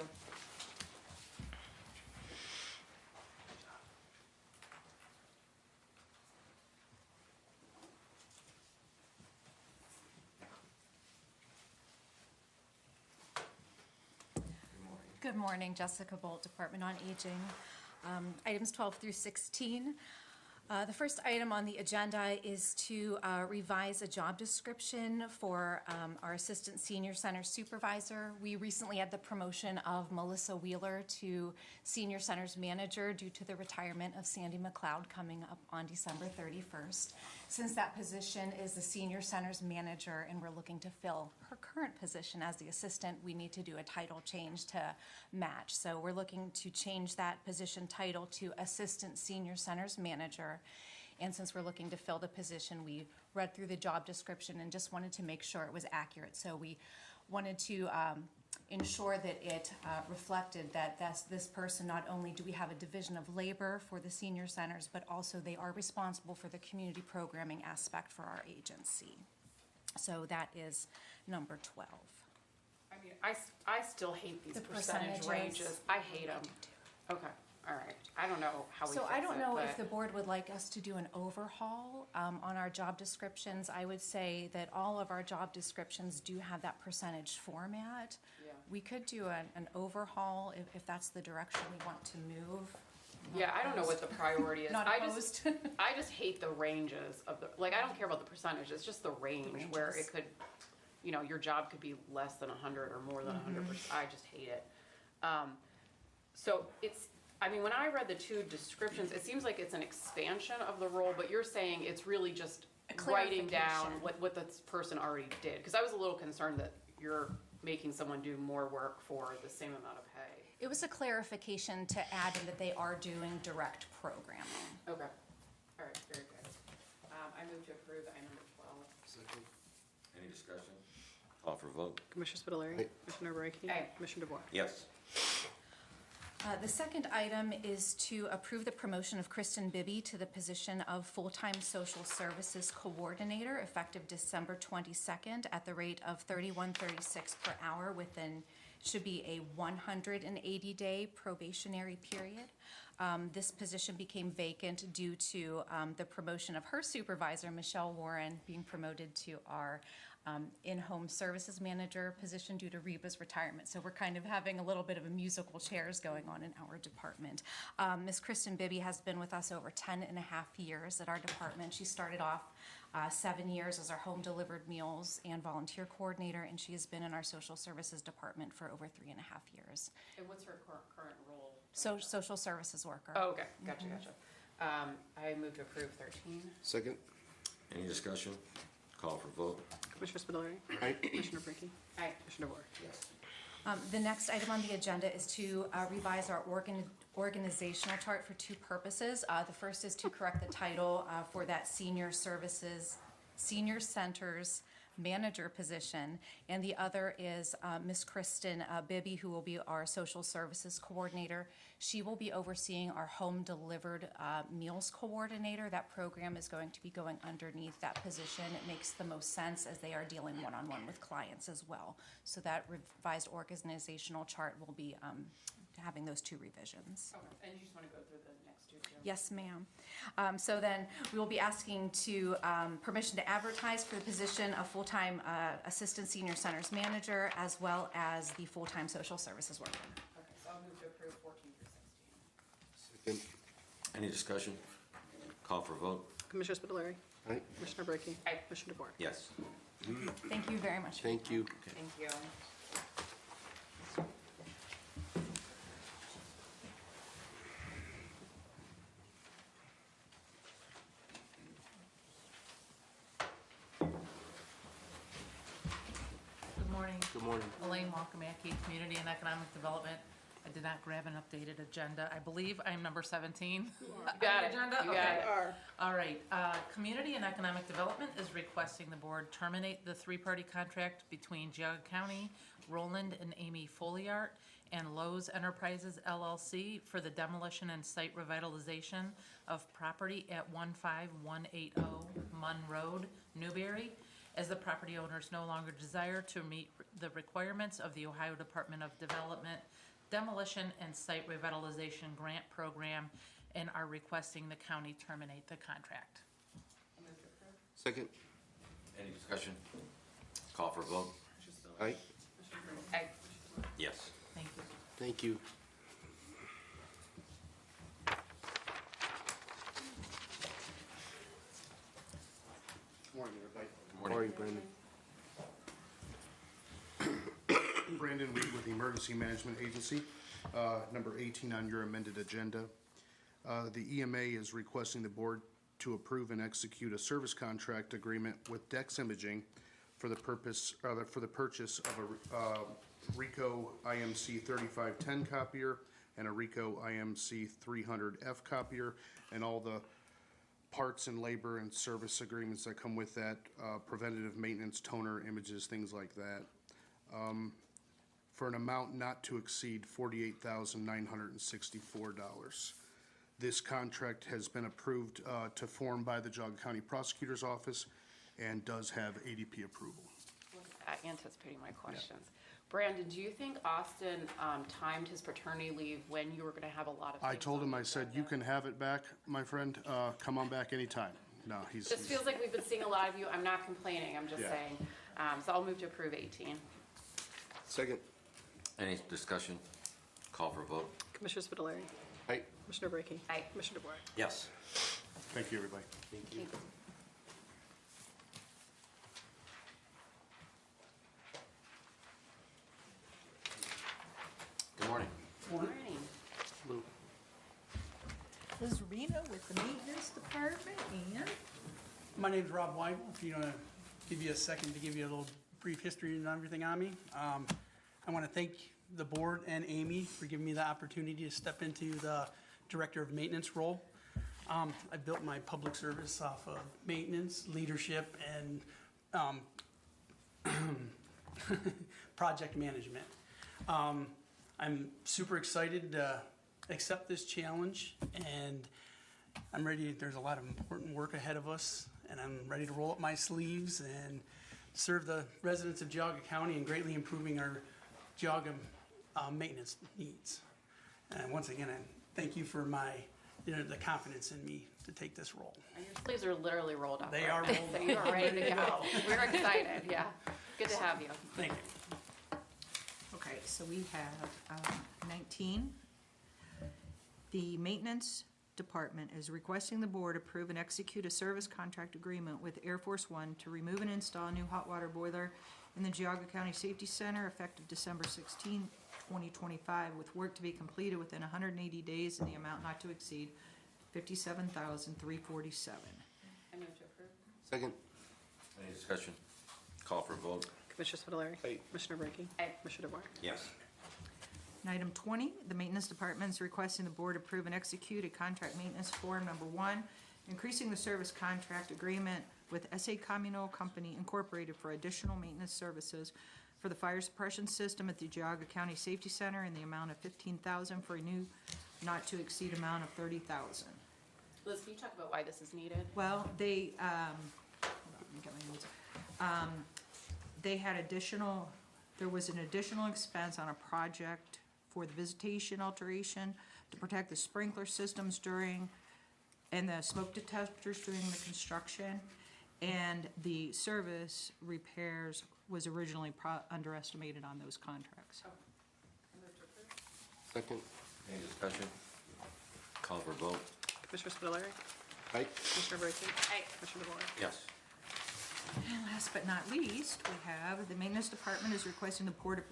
Good morning, Jessica Bolt, Department on Aging. Items 12 through 16. The first item on the agenda is to revise a job description for our Assistant Senior Center Supervisor. We recently had the promotion of Melissa Wheeler to Senior Centers Manager due to the retirement of Sandy McLeod coming up on December 31st. Since that position is the Senior Centers Manager and we're looking to fill her current position as the assistant, we need to do a title change to match. So we're looking to change that position title to Assistant Senior Centers Manager. And since we're looking to fill the position, we read through the job description and just wanted to make sure it was accurate. So we wanted to ensure that it reflected that this person, not only do we have a division of labor for the senior centers, but also they are responsible for the community programming aspect for our agency. So that is number 12. I mean, I still hate these The percentage percentages. ranges. I hate them. Okay, all right. I don't know how we fix it. So I don't know if but- the board would like us to do an overhaul on our job descriptions. I would say that all of our job descriptions do have that percentage format. Yeah. We could do an overhaul if that's the direction we want to move. Yeah, I don't know what the priority is. Not I opposed. just hate the ranges of the, like, I don't care about the percentage, it's just the range where it could, you know, your job could be less than 100 or more than 100%. I just hate it. So it's, I mean, when I read the two descriptions, it seems like it's an expansion of the role, but you're saying it's really just writing down what this person already did. Because I was a little concerned that you're making someone do more work for the same amount of pay. It was a clarification to add in that they are doing direct programming. Okay. All right, very good. I move to approve item number 12. Second. Any discussion? Call for vote. Commissioner Spitaleri. Aye. Commissioner Brackey. Aye. Commissioner DeBoer. Yes. The second item is to approve the promotion of Kristen Bibby to the position of full-time social services coordinator effective December 22nd at the rate of $31.36 per hour within, should be a 180-day probationary period. This position became vacant due to the promotion of her supervisor, Michelle Warren, being promoted to our in-home services manager position due to Reba's retirement. So we're kind of having a little bit of a musical chairs going on in our department. Ms. Kristen Bibby has been with us over 10 and a half years at our department. She started off 7 years as our home delivered meals and volunteer coordinator, and she has been in our social services department for over 3.5 years. And what's her current role? So, social services worker. Oh, okay, gotcha. I move to approve 13. Second. Any discussion? Call for vote. Commissioner Spitaleri. Aye. Commissioner Brackey. Aye. Commissioner DeBoer. Yes. The next item on the agenda is to revise our organizational chart for two purposes. The first is to correct the title for that senior centers manager position, and the other is Ms. Kristen Bibby, who will be our social services coordinator. She will be overseeing our home delivered meals coordinator. That program is going to be going underneath that position. It makes the most sense as they are dealing one-on-one with clients as well. So that revised organizational chart will be having those two revisions. Okay, and you just want to go through the next two, Jim? Yes, ma'am. So then we will be asking to permission to advertise for the position of full-time assistant senior centers manager as well as the full-time social services worker. Okay, so I'll move to approve 14 through 16. Second. Any discussion? Call for vote. Commissioner Spitaleri. Aye. Commissioner Brackey. Aye. Commissioner DeBoer. Yes. Thank you very much. Thank you. Thank you. Good morning. Good morning. Elaine Walkamaki, Community and Economic Development. I did not grab an updated agenda. I believe I'm number 17. You got it. Agenda? You got Okay. it. All right. Community and Economic Development is requesting the board terminate the three-party contract between Geauga County, Roland and Amy Foliart, and Lowe's Enterprises LLC for the demolition and site revitalization of property at 15180 Munn Road, Newberry, as the property owners no longer desire to meet the requirements of the Ohio Department of Development Demolition and Site Revitalization Grant Program and are requesting the county terminate the contract. Second. Any discussion? Call for vote. Aye. Aye. Yes. Thank you. Thank you. Morning, everybody. Morning, Brandon. Brandon Reed with the Emergency Management Agency. Number 18 on your amended agenda. The EMA is requesting the board to approve and execute a service contract agreement with Dex Imaging for the purchase of a Ricoh IMC 3510 copier and a Ricoh IMC 300F copier, and all the parts and labor and service agreements that come with that, preventative maintenance, toner, images, things like that, for an amount not to exceed $48,964. This contract has been approved to form by the Geauga County Prosecutor's Office and does have ADP approval. Anticipating my questions. Brandon, do you think Austin timed his paternity leave when you were going to have a lot of things I told him, on I said, you can have it back, my friend. Come on back anytime. No, he's. This feels like we've been seeing a lot of you. I'm not complaining, I'm just Yeah. saying. So I'll move to approve 18. Second. Any discussion? Call for vote. Commissioner Spitaleri. Aye. Commissioner Brackey. Aye. Commissioner DeBoer. Yes. Thank you, everybody. Thank you. Good morning. Morning. Lou. This is Rena with the Maintenance Department, and My name's Rob Weigel. If you want to give you a second to give you a little brief history and everything on me. I want to thank the board and Amy for giving me the opportunity to step into the Director of Maintenance role. I built my public service off of maintenance, leadership, and project management. I'm super excited to accept this challenge, and I'm ready. There's a lot of important work ahead of us, and I'm ready to roll up my sleeves and serve the residents of Geauga County in greatly improving our Geauga maintenance needs. And once again, I thank you for the confidence in me to take this role. And your sleeves are literally rolled up. They are rolled So up. you are ready to I'm ready to go. We're excited, yeah. Good to have you. Thank you. Okay, so we have 19. The Maintenance Department is requesting the board approve and execute a service contract agreement with Air Force One to remove and install a new hot water boiler in the Geauga County Safety Center effective December 16, 2025, with work to be completed within 180 days in the amount not to exceed $57,347. I move to approve. Second. Any discussion? Call for a vote. Commissioner Spudler. Aye. Commissioner Brackey. Aye. Commissioner DeBoer. Yes. And item 20, the Maintenance Department is requesting the board approve and execute a contract maintenance form number 1, increasing the service contract agreement with S.A. Communal Company Incorporated for additional maintenance services for the fire suppression system at the Geauga County Safety Center in the amount of $15,000 for a new not to exceed amount of $30,000. Liz, can you talk about why this is needed? Well, they, hold on, let me get my notes. They had there was an additional expense on a project for the visitation alteration to protect the sprinkler systems and the smoke detectors during the construction. And the service repairs was originally underestimated on those contracts. I move to approve. Second. Any discussion? Call for a vote. Commissioner Spudler. Aye. Commissioner Brackey. Aye. Commissioner DeBoer. Yes. And last but not least, we have the Maintenance Department is requesting the board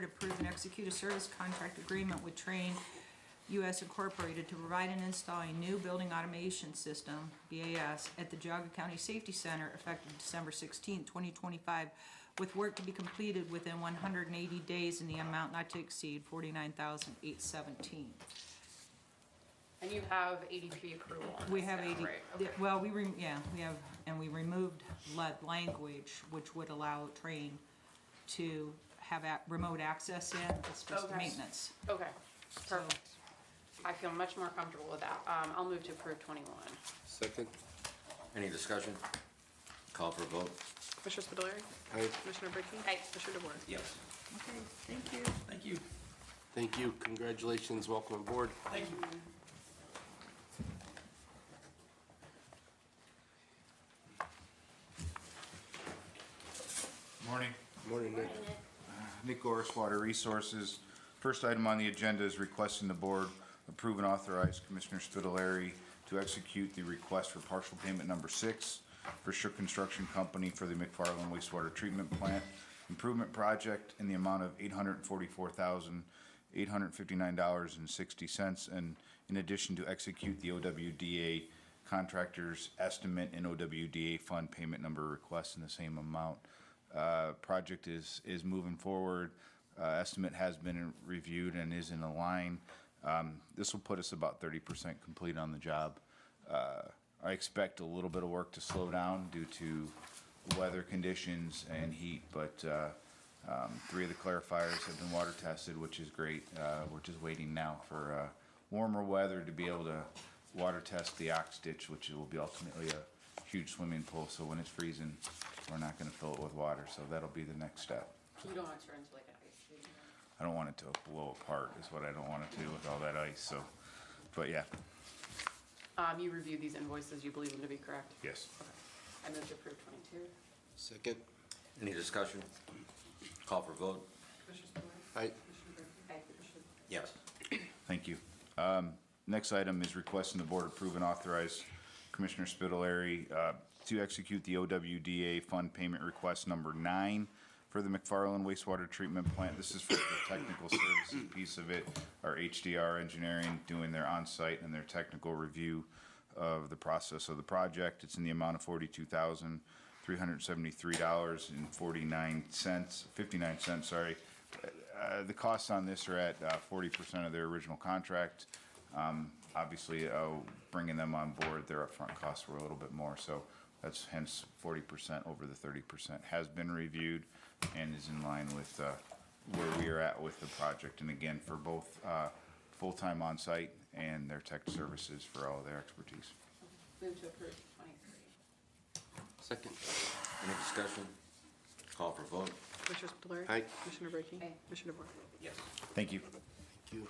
approve and execute a service contract agreement with Train U.S. Incorporated to provide and install a new building automation system, BAS, at the Geauga County Safety Center effective December 16, 2025, with work to be completed within 180 days in the amount not to exceed $49,817. And you have ADP approval on We this have now, 80, right? Okay. well, we have, and we removed language, which would allow Train to have remote access in, it's just Okay. maintenance. Okay, perfect. I feel much more comfortable with that. I'll move to approve 21. Second. Any discussion? Call for a vote. Commissioner Spudler. Aye. Commissioner Brackey. Aye. Commissioner DeBoer. Yes. Okay, thank you. Thank you. Thank you. Congratulations. Welcome aboard. Thank you. Morning. Morning, Nick. Nick Goris, Water Resources. First item on the agenda is requesting the board approve and authorize Commissioner Spitaleri to execute the request for partial payment number 6 for Shook Construction Company for the McFarland wastewater treatment plant improvement project in the amount of $844,859.60, and in addition to execute the OWDA contractor's estimate and OWDA fund payment number request in the same amount. Project is moving forward. Estimate has been reviewed and is in a line. This will put us about 30% complete on the job. I expect a little bit of work to slow down due to weather conditions and heat, but 3 of the clarifiers have been water tested, which is great. We're just waiting now for warmer weather to be able to water test the ox ditch, which will be ultimately a huge swimming pool. So when it's freezing, we're not going to fill it with water. So that'll be the next step. You don't want to turn into like an ice skating rink. I don't want it to blow apart is what I don't want it to do with all that ice. So, but yeah, You reviewed these invoices, you believe them to be correct? yes. Okay. I move to approve 22. Second. Any discussion? Call for vote. Commissioner Spudler. Aye. Commissioner Brackey. Aye. Commissioner Yes. Thank you. Next item is requesting the board approve and authorize Commissioner Spitaleri to execute the OWDA fund payment request number 9 for the McFarland wastewater treatment plant. This is for the technical services piece of it. Our HDR engineering doing their on-site and their technical review of the process of the project. It's in the amount of $42,373.59, sorry. The costs on this are at 40% of their original contract. Obviously, bringing them on board, their upfront costs were a little bit more, so That's hence 40% over the 30%. Has been reviewed and is in line with where we are at with the project. And again, for both full-time on-site and their tech services for all their expertise. Move to approve 23. Second. Any discussion? Call for vote. Commissioner Spudler. Aye. Commissioner Brackey. Aye. Commissioner DeBoer. Yes. Thank you. Thank you.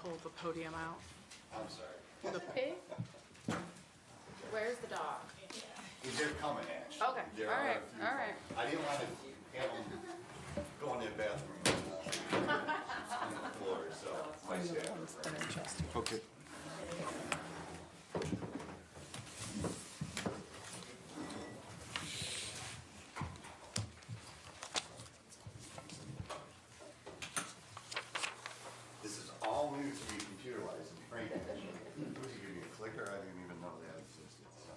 Pull the podium out. I'm sorry. Okay. Where's the dog? They're coming, actually. Okay, There all are a right, few all right. coming. I didn't want to have them go in their bathroom on the floor, so my staff. Okay. This is all new to me computerized, and Frank, actually, would you give me a clicker? I didn't even know that existed, so.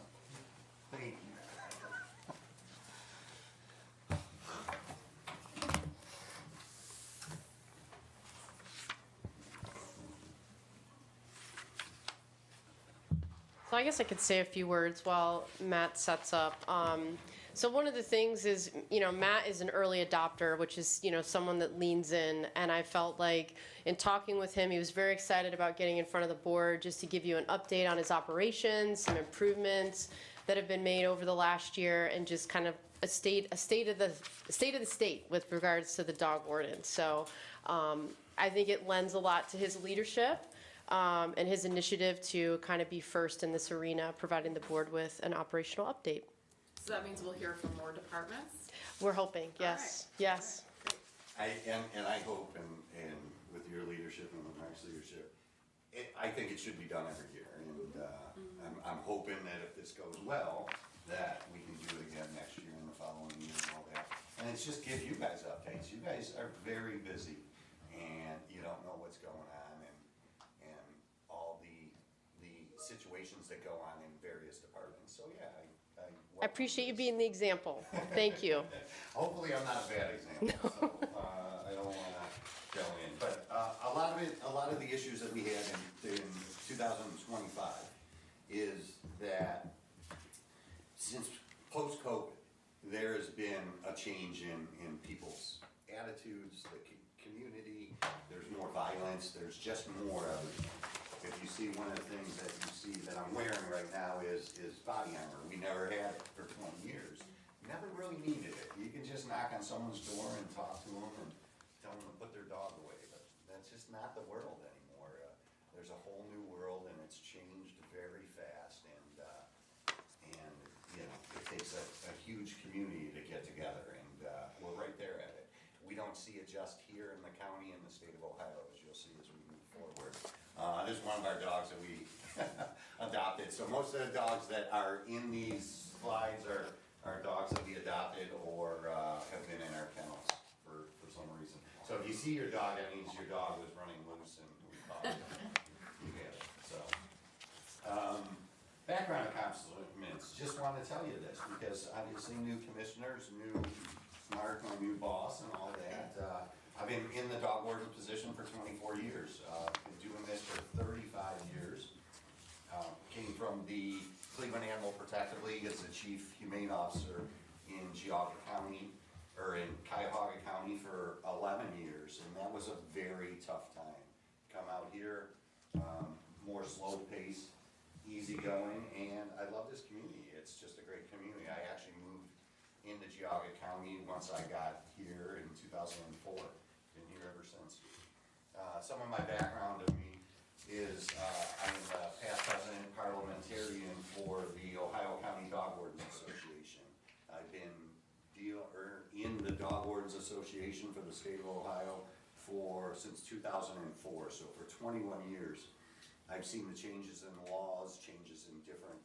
Thank you. So I guess I could say a few words while Matt sets up. So one of the things is, Matt is an early adopter, which is, someone that leans in. And I felt like in talking with him, he was very excited about getting in front of the board just to give you an update on his operations, some improvements that have been made over the last year, and just kind of a state of the state with regards to the dog warden. So I think it lends a lot to his leadership. And his initiative to kind of be first in this arena, providing the board with an operational update. So that means we'll hear from more departments? We're hoping, yes, yes. And I hope, and with your leadership and with Mark's leadership, I think it should be done every year. And I'm hoping that if this goes well, that we can do it again next year and the following year and all that. And it's just give you guys updates. You guys are very busy, and you don't know what's going on, and all the situations that go on in various departments. So yeah, I appreciate you being the example. Thank you. Hopefully I'm not a bad example, so I don't want to go in. But a lot of the issues that we had in 2025 is that since post-COVID, there has been a change in people's attitudes, the community, there's more violence, there's just more of it. If you see one of the things that you see that I'm wearing right now is body armor. We never had it for 20 years. Never really needed it. You can just knock on someone's door and talk to them and tell them to put their dog away. But that's just not the world anymore. There's a whole new world, and it's changed very fast. And it takes a huge community to get together, and we're right there at it. We don't see it just here in the county and the state of Ohio, as you'll see as we move forward. This is one of our dogs that we adopted. So most of the dogs that are in these slides are dogs that we adopted or have been in our kennels for some reason. So if you see your dog, that means your dog was running loose and we caught it. You get it. So background accomplishments. Just want to tell you this because obviously new commissioners, new Mark, my new boss, and all that. I've been in the dog warden position for 24 years. Been doing this for 35 years. Came from the Cleveland Animal Protective League as the chief humane officer in Geauga County, or in Cuyahoga County for 11 years, and that was a very tough time. Come out here, more slow paced, easygoing, and I love this community. It's just a great community. I actually moved into Geauga County once I got here in 2004. Been here ever since. Some of my background of me is I'm the past president parliamentarian for the Ohio County Dog Wardens Association. I've been in the Dog Wardens Association for the state of Ohio since 2004, so for 21 years. I've seen the changes in laws, changes in different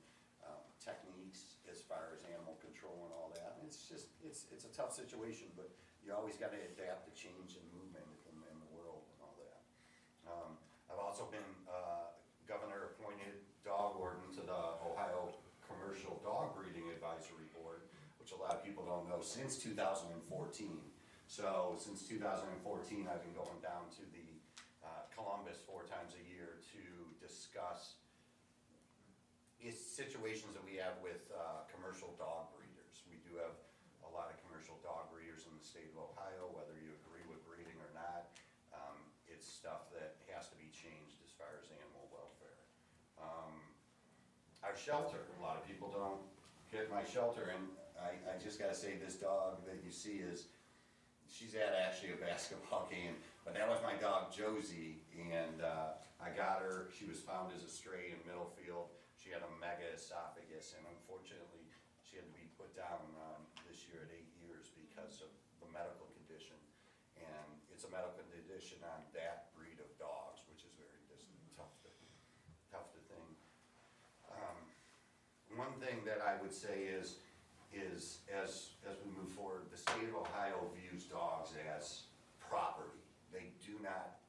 techniques as far as animal control and all that. And it's a tough situation, but you always got to adapt to change and movement in the world and all that. I've also been governor appointed dog warden to the Ohio Commercial Dog Breeding Advisory Board, which a lot of people don't know. Since 2014, So since 2014, I've been going down to the Columbus 4 times a year to discuss situations that we have with commercial dog breeders. We do have a lot of commercial dog breeders in the state of Ohio, whether you agree with breeding or not. It's stuff that has to be changed as far as animal welfare. Our shelter, a lot of people don't get my shelter, and I just gotta say, this dog that you see she's at actually a basketball game, but that was my dog Josie, and I got her. She was found as a stray in Middlefield. She had a mega esophagus, and unfortunately, she had to be put down this year at 8 years because of the medical condition. And it's a medical condition on that breed of dogs, which is very tough to think. One thing that I would say is as we move forward, the state of Ohio views dogs as property. They do not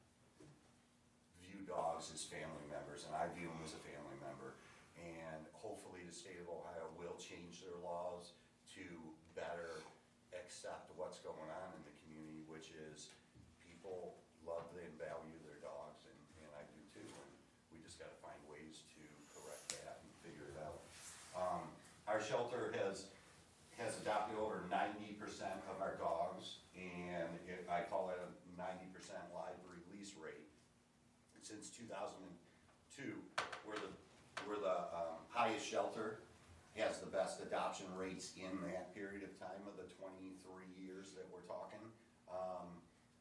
view dogs as family members, and I view them as a family member. And hopefully the state of Ohio will change their laws to better accept what's going on in the community, which is people love and value their dogs, and I do too. And we just got to find ways to correct that and figure it out. Our shelter has adopted over 90% of our dogs, and I call it a 90% live release rate. Since 2002, we're the highest shelter, has the best adoption rates in that period of time of the 23 years that we're talking,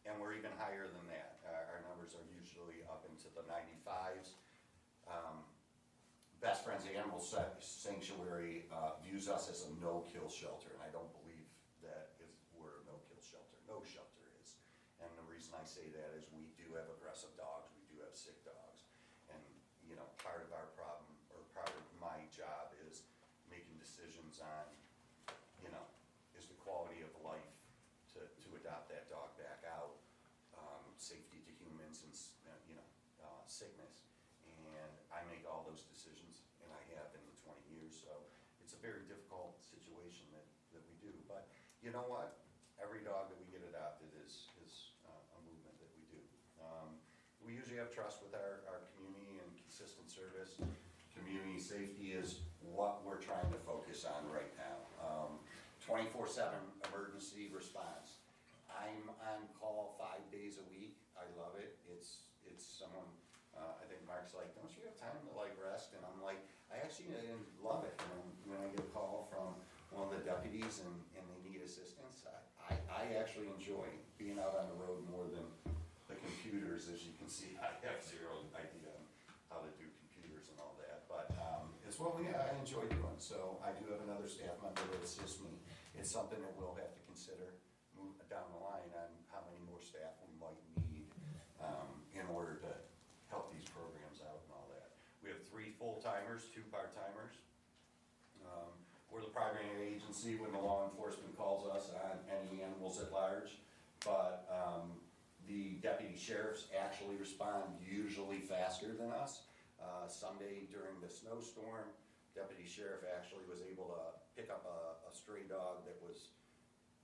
and we're even higher than that. Our numbers are usually up into the 95s. Best Friends Animal Sanctuary views us as a no-kill shelter, and I don't believe that we're a no-kill shelter. No shelter is. And the reason I say that is we do have aggressive dogs, we do have sick dogs, and part of our problem, or part of my job, is making decisions on, is the quality of life to adopt that dog back out, safety to humans, and sickness. And I make all those decisions, and I have in the 20 years, so it's a very difficult situation that we do. But you know what? Every dog that we get adopted is a movement that we do. We usually have trust with our community and consistent service. Community safety is what we're trying to focus on right now. 24/7 emergency response. I'm on call 5 days a week. I love it. It's someone, I think Mark's like, don't you have time to rest? And I'm like, I actually love it. When I get a call from one of the deputies and they need assistance, I actually enjoy being out on the road more than the computers. As you can see, I have zero idea on how to do computers and all that, but it's what I enjoy doing. So I do have another staff member that assists me. It's something that we'll have to consider move down the line on how many more staff we might need in order to help these programs out and all that. We have 3 full-timers, 2 part-timers. We're the primary agency when the law enforcement calls us on any animals at large, but the deputy sheriffs actually respond usually faster than us. Sunday during the snowstorm, deputy sheriff actually was able to pick up a stray dog that was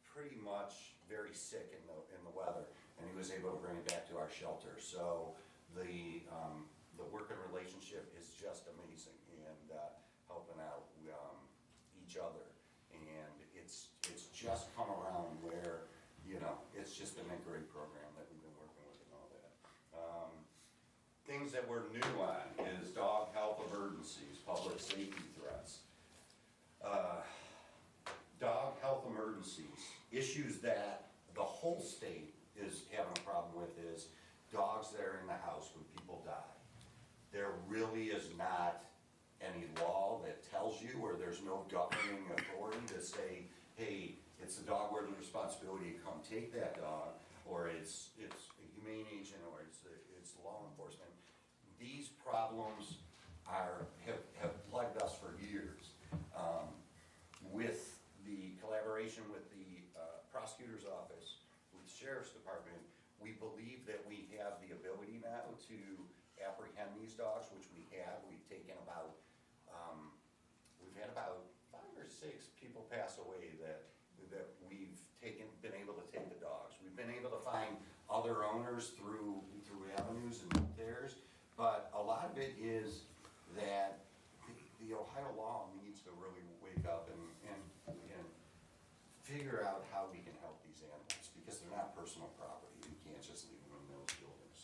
pretty much very sick in the weather, and he was able to bring it back to our shelter. So the working relationship is just amazing, and helping out each other, and it's just come around where it's just been a great program that we've been working with and all that. Things that we're new on is dog health emergencies, public safety threats. Dog health emergencies, issues that the whole state is having a problem with is dogs that are in the house when people die. There really is not any law that tells you, or there's no governing authority to say, hey, it's the dog warden's responsibility to come take that dog, or it's a humane agent, or it's law enforcement. These problems have plagued us for years. With the collaboration with the prosecutor's office, with the sheriff's department, we believe that we have the ability now to apprehend these dogs, which we have. We've taken about, we've had about 5 or 6 people pass away that we've been able to take the dogs. other owners through avenues and theirs, but a lot of it is that the Ohio law needs to really wake up and figure out how we can help these animals, because they're not personal property. You can't just leave them in those buildings.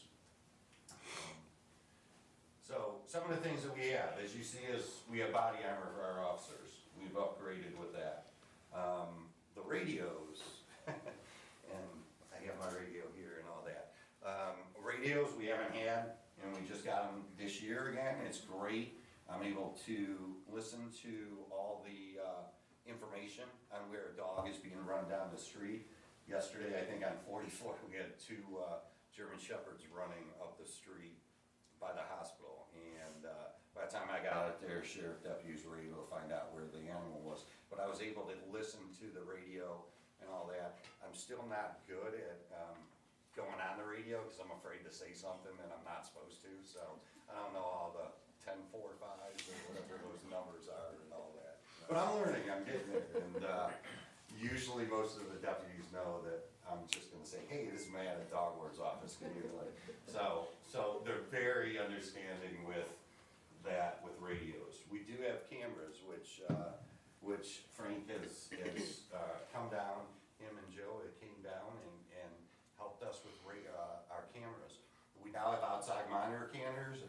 So some of the things that we have, as you see, is we have body armor for our officers. We've upgraded with that. The radios, and I have my radio here and all that. Radios we haven't had, and we just got them this year again. It's great. I'm able to listen to all the information on where a dog is being run down the street. Yesterday, I think on 44, we had two German Shepherds running up the street by the hospital. And by the time I got out there, sheriff deputies were able to find out where the animal was. But I was able to listen to the radio and all that. I'm still not good at going on the radio because I'm afraid to say something that I'm not supposed to. So I don't know all the 10-4-5s or whatever those numbers are and all that. But I'm learning, I'm getting it. And usually most of the deputies know that I'm just gonna say, hey, this is man at Dog Ward's office, can you like, so they're very understanding with that, with radios. We do have cameras, which Frank has come down, him and Joe had came down and helped us with our cameras. We now have outside monitor cameras,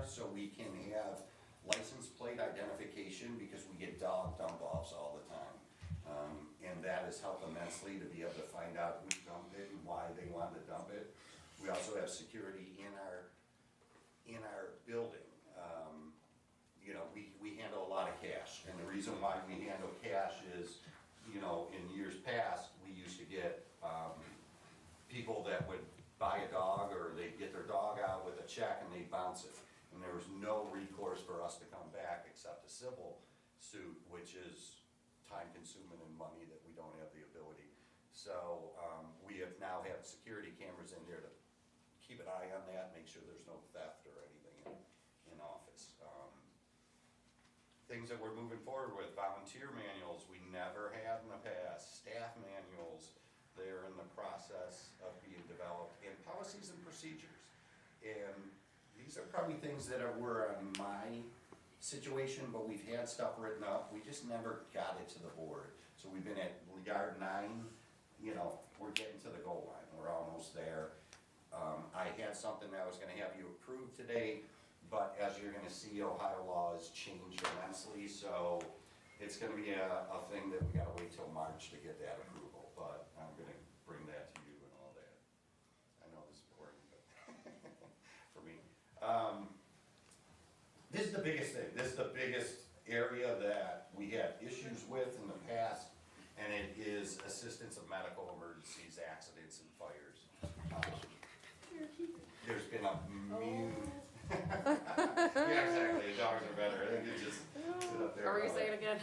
so we can have license plate identification because we get dog dump-offs all the time. And that has helped immensely to be able to find out who dumped it and why they wanted to dump it. We also have security in our building. You know, we handle a lot of cash, and the reason why we handle cash is, you know, in years past, we used to get people that would buy a dog, or they'd get their dog out with a check and they'd bounce it. And there was no recourse for us to come back except a civil suit, which is time-consuming and money that we don't have the ability. So we have now had security cameras in there to keep an eye on that, make sure there's no theft or anything in office. Things that we're moving forward with, volunteer manuals we never had in the past, staff manuals, they're in the process of being developed, and policies and procedures. And these are probably things that were on my situation, but we've had stuff written up. We just never got it to the board. So we've been at yard 9, you know, we're getting to the goal line. We're almost there. I had something that I was gonna have you approve today, but as you're gonna see, Ohio law has changed immensely, so it's gonna be a thing that we gotta wait till March to get that approval, but I'm gonna bring that to you and all that. I know this is boring, but for me. This is the biggest thing. This is the biggest area that we had issues with in the past, and it is assistance of medical emergencies, accidents, and fires. There's been a yeah, exactly. The dogs are better. They can just sit up there. Are we saying again?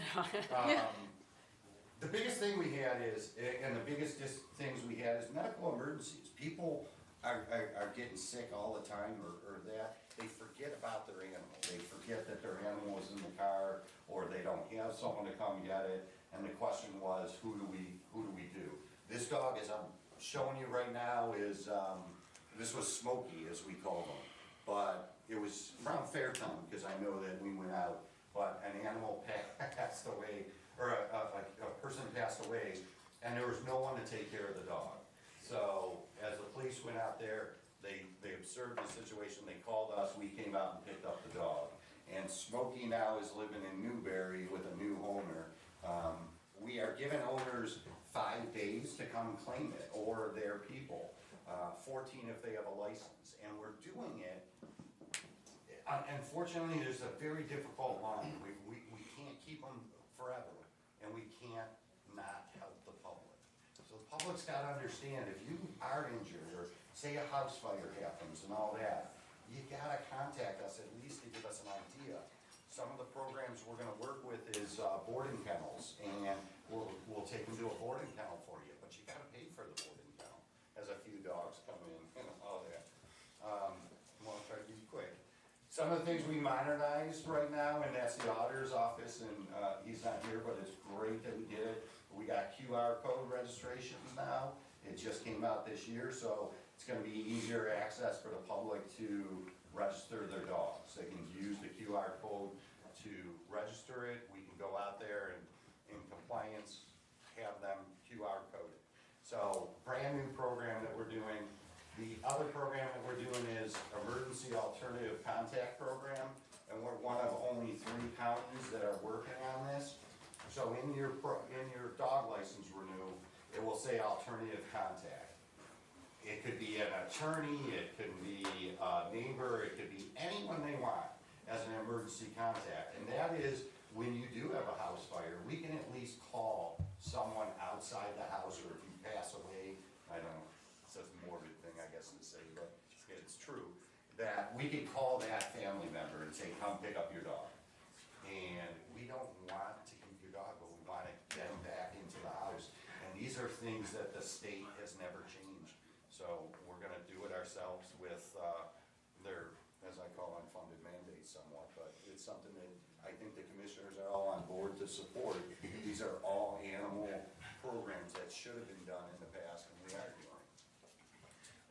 The biggest thing we had is, and the biggest things we had is medical emergencies. People are getting sick all the time, or that. They forget about their animal. They forget that their animal is in the car, or they don't have someone to come get it. And the question was, who do we do? This dog, as I'm showing you right now, is this was Smokey, as we called him. But it was around fair time, because I know that we went out, but an animal passed away, or a person passed away, and there was no one to take care of the dog. So as the police went out there, they observed the situation, they called us, we came out and picked up the dog. And Smokey now is living in Newberry with a new owner. We are giving owners 5 days to come claim it, or their people, 14 if they have a license. And we're doing it, unfortunately, there's a very difficult line. We can't keep them forever, and we can't not help the public. So the public's got to understand, if you are injured, or say a house fire happens and all that, you got to contact us at least to give us an idea. Some of the programs we're going to work with is boarding kennels, and we'll take them to a boarding kennel for you, but you got to pay for the boarding kennel, as a few dogs come in and all that. I want to try to be quick. Some of the things we modernized right now, and that's the auditor's office, and he's not here, but it's great that we did it. We got QR code registrations now. It just came out this year, so It's gonna be easier access for the public to register their dogs. They can use the QR code to register it. We can go out there and, in compliance, have them QR coded. So, brand new program that we're doing. The other program that we're doing is Emergency Alternative Contact Program, and we're one of only 3 counties that are working on this. So in your dog license renewal, it will say alternative contact. It could be an attorney, it could be a neighbor, it could be anyone they want as an emergency contact. And that is, when you do have a house fire, we can at least call someone outside the house, or if you pass away, I don't know, it's a morbid thing, I guess, to say, but it's true, that we could call that family member and say, come pick up your dog. And we don't want to keep your dog, but we want to get them back into the house. And these are things that the state has never changed. So we're gonna do it ourselves with their, as I call, unfunded mandates somewhat, but it's something that I think the commissioners are all on board to support. These are all animal programs that should have been done in the past, and we are doing.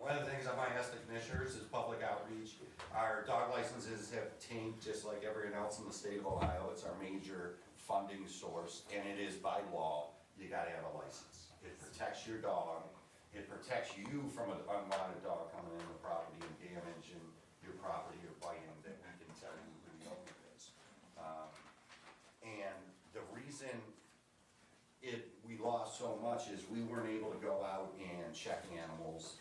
One of the things I might ask the commissioners is public outreach. Our dog licenses have tanked just like everyone else in the state of Ohio. It's our major funding source, and it is by law, you gotta have a license. It protects your dog. It protects you from an unwanted dog coming in the property and damaging your property or biting, that we can tell you who the owner is. And the reason we lost so much is we weren't able to go out and check animals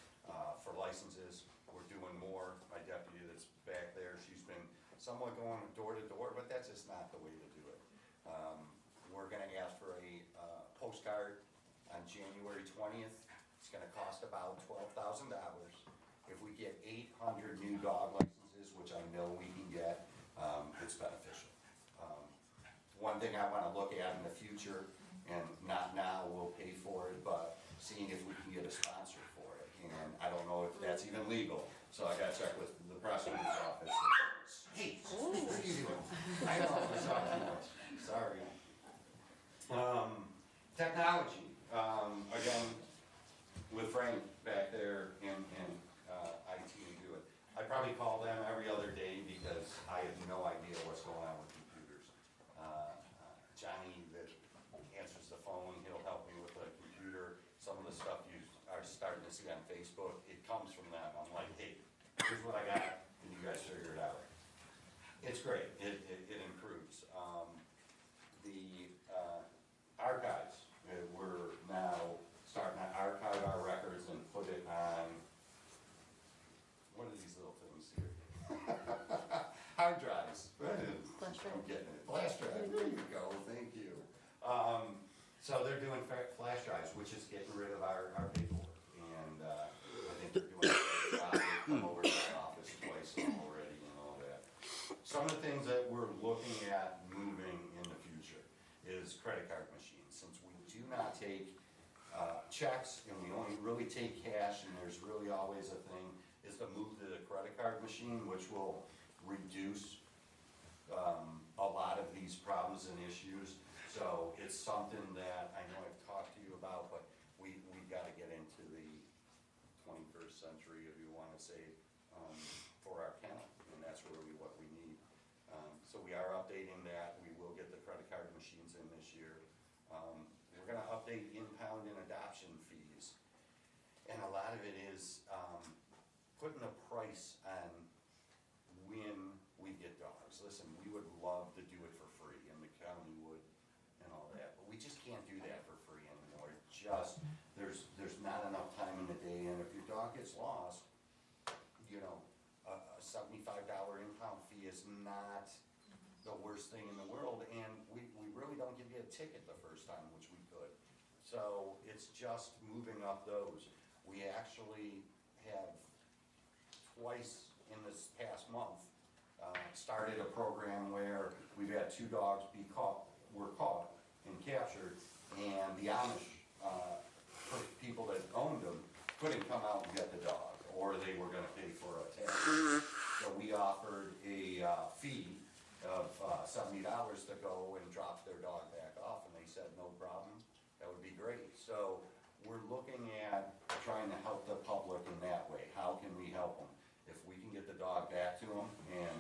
for licenses. We're doing more. My deputy that's back there, she's been somewhat going door to door, but that's just not the way to do it. We're gonna ask for a postcard on January 20th. It's gonna cost about $12,000. If we get 800 new dog licenses, which I know we can get, it's beneficial. One thing I wanna look at in the future, and not now, we'll pay for it, but seeing if we can get a sponsor for it. And I don't know if that's even legal, so I gotta check with the prosecutor's office. Hey, what are you doing? I know I'm talking too much, sorry. Technology, again, with Frank back there in IT and do it. I probably call them every other day because I have no idea what's going on with computers. Johnny that answers the phone, he'll help me with the computer. Some of the stuff you are starting to see on Facebook, it comes from them. I'm like, hey, here's what I got, and you guys figure it out. It's great, it improves. The archives, we're now starting to archive our records and put it on, what are these little things here? Hard drives. Flash drive. I'm getting it. Flash drive, there you go, thank you. So they're doing flash drives, which is getting rid of our paperwork. And I think they're doing a great job. They've come over to my office twice already and all that. Some of the things that we're looking at moving in the future is credit card machines. Since we do not take checks and we only really take cash, and there's really always a thing, is to move to the credit card machine, which will reduce a lot of these problems and issues. So it's something that I know I've talked to you about, but we've got to get into the 21st century, if you want to say, for our county, and that's really what we need. So we are updating that. We will get the credit card machines in this year. We're gonna update impound and adoption fees. And a lot of it is putting a price on when we get dogs. Listen, we would love to do it for free, and the county would and all that, but we just can't do that for free anymore. There's not enough time in the day, and if your dog gets lost, you know, a $75 impound fee is not the worst thing in the world, and we really don't give you a ticket the first time, which we could. So it's just moving up those. We actually have twice in this past month started a program where we've had 2 dogs were caught and captured, and the Amish people that owned them couldn't come out and get the dog, or they were gonna pay for a tax. So we offered a fee of $70 to go and drop their dog back off, and they said, no problem, that would be great. So we're looking at trying to help the public in that way. dog back to them, and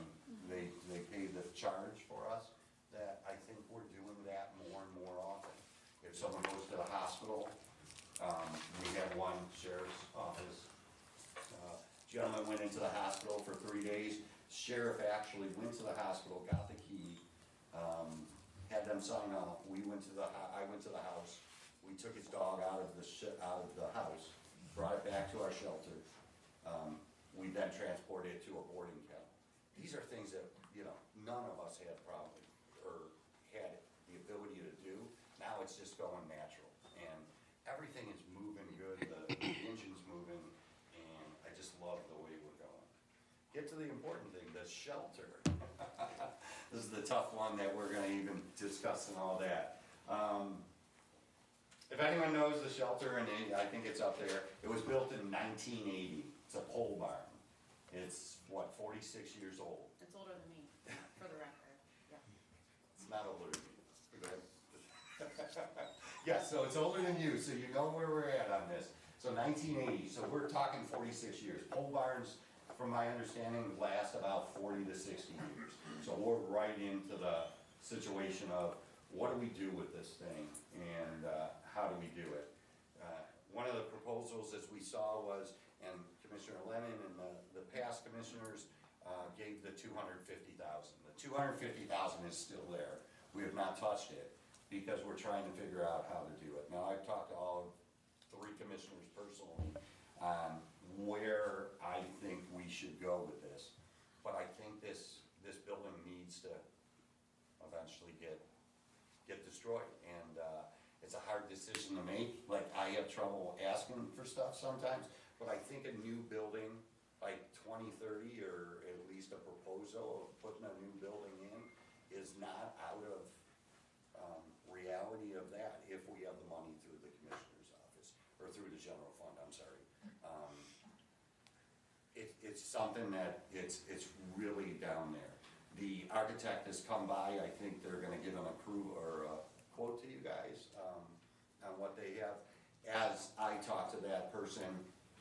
they pay the charge for us, that I think we're doing that more and more often. If someone goes to the hospital, we had one sheriff's office, gentleman went into the hospital for 3 days. Sheriff actually went to the hospital, got the key, had them sign off. I went to the house. We took his dog out of the house, brought it back to our shelter. We then transported it to a boarding kennel. These are things that, none of us had probably, or had the ability to do. Now it's just going natural. And everything is moving good, the engine's moving, and I just love the way we're going. Get to the important thing, the shelter. This is the tough one that we're gonna even discuss and all that. If anyone knows the shelter, and I think it's up there, it was built in 1980. It's a pole barn. It's, 46 years old. It's older than me, for the record, yeah. It's not older than me. Go ahead. Yeah, so it's older than you, so you know where we're at on this. So 1980, so we're talking 46 years. Pole barns, from my understanding, last about 40 to 60 years. So we're right into the situation of what do we do with this thing, and how do we do it? One of the proposals, as we saw, was, and Commissioner Lennon and the past commissioners gave the $250,000. The $250,000 is still there. We have not touched it because we're trying to figure out how to do it. Now, I've talked to all 3 commissioners personally on where I think we should go with this. But I think this building needs to eventually get destroyed. And it's a hard decision to make. Like, I have trouble asking for stuff sometimes, but I think a new building, like 2030, or at least a proposal of putting a new building in, is not out of reality of that if we have the money through the commissioner's office, or through the general fund, I'm sorry. It's something that it's really down there. The architect has come by. I think they're gonna give an approval or a quote to you guys on what they have. As I talk to that person,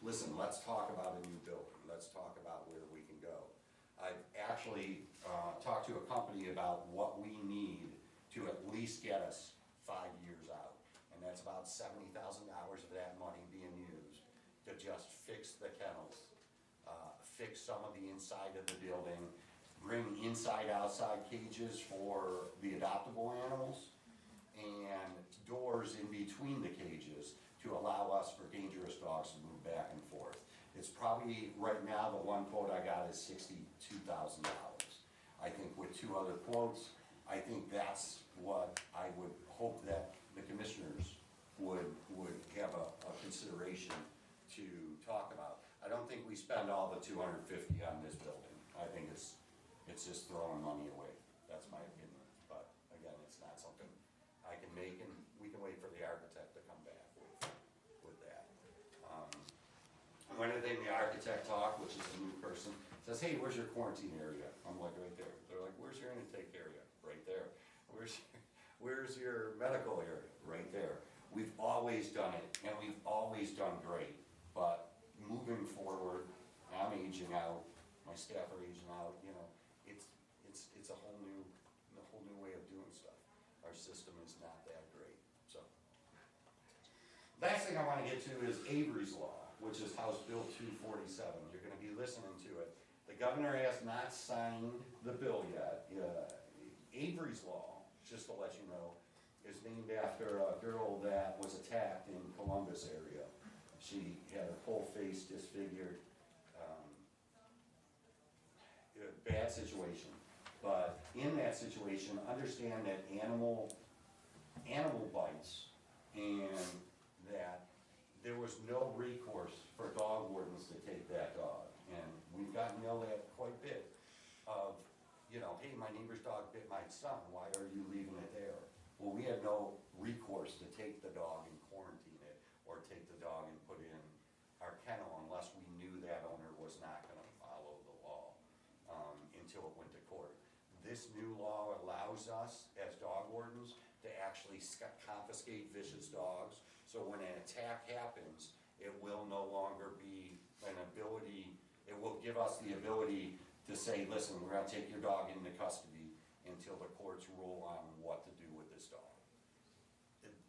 listen, let's talk about a new building. Let's talk about where we can go. I've actually talked to a company about what we need to at least get us 5 years out. And that's about $70,000 of that money being used to just fix the kennels, fix some of the inside of the building, bring inside-outside cages for the adoptable animals, and doors in between the cages to allow us for dangerous dogs to move back and forth. It's probably, right now, the one quote I got is $62,000. I think with 2 other quotes, I think that's what I would hope that the commissioners would have a consideration to talk about. I don't think we spend all the $250 on this building. I think it's just throwing money away. That's my opinion. But again, it's not something I can make, and we can wait for the architect to come back with that. One of the things the architect talked, which is a new person, says, hey, where's your quarantine area? I'm like, right there. They're like, where's your intake area? Right there. Where's your medical area? Right there. We've always done it, and we've always done great. But moving forward, I'm aging out, my staff are aging out, it's a whole new way of doing stuff. Our system is not that great, so. Last thing I want to get to is Avery's Law, which is House Bill 247. You're going to be listening to it. The governor has not signed the bill yet. Avery's Law, just to let you know, is named after a girl that was attacked in Columbus area. She had her whole face disfigured. Bad situation. But in that situation, understand that animal bites, and that there was no recourse for dog wardens to take that dog. And we've gotten yelled at quite a bit of, hey, my neighbor's dog bit my son, why are you leaving it there? Well, we had no recourse to take the dog and quarantine it, or take the dog and put it in our kennel unless we knew that owner was not going to follow the law until it went to court. This new law allows us, as dog wardens, to actually confiscate vicious dogs. So when an attack happens, it will no longer be an ability, it it will give us the ability to say, listen, we're gonna take your dog into custody until the courts rule on what to do with this dog.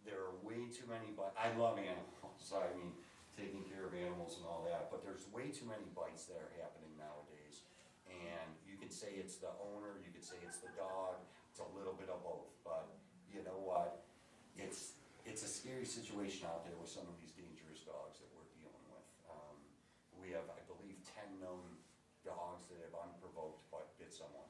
There are way too many, I love animals, I mean, taking care of animals and all that, but there's way too many bites that are happening nowadays. And you could say it's the owner, you could say it's the dog, it's a little bit of both, but you know what? It's a scary situation out there with some of these dangerous dogs that we're dealing with. We have, I believe, 10 known dogs that have unprovoked bit someone,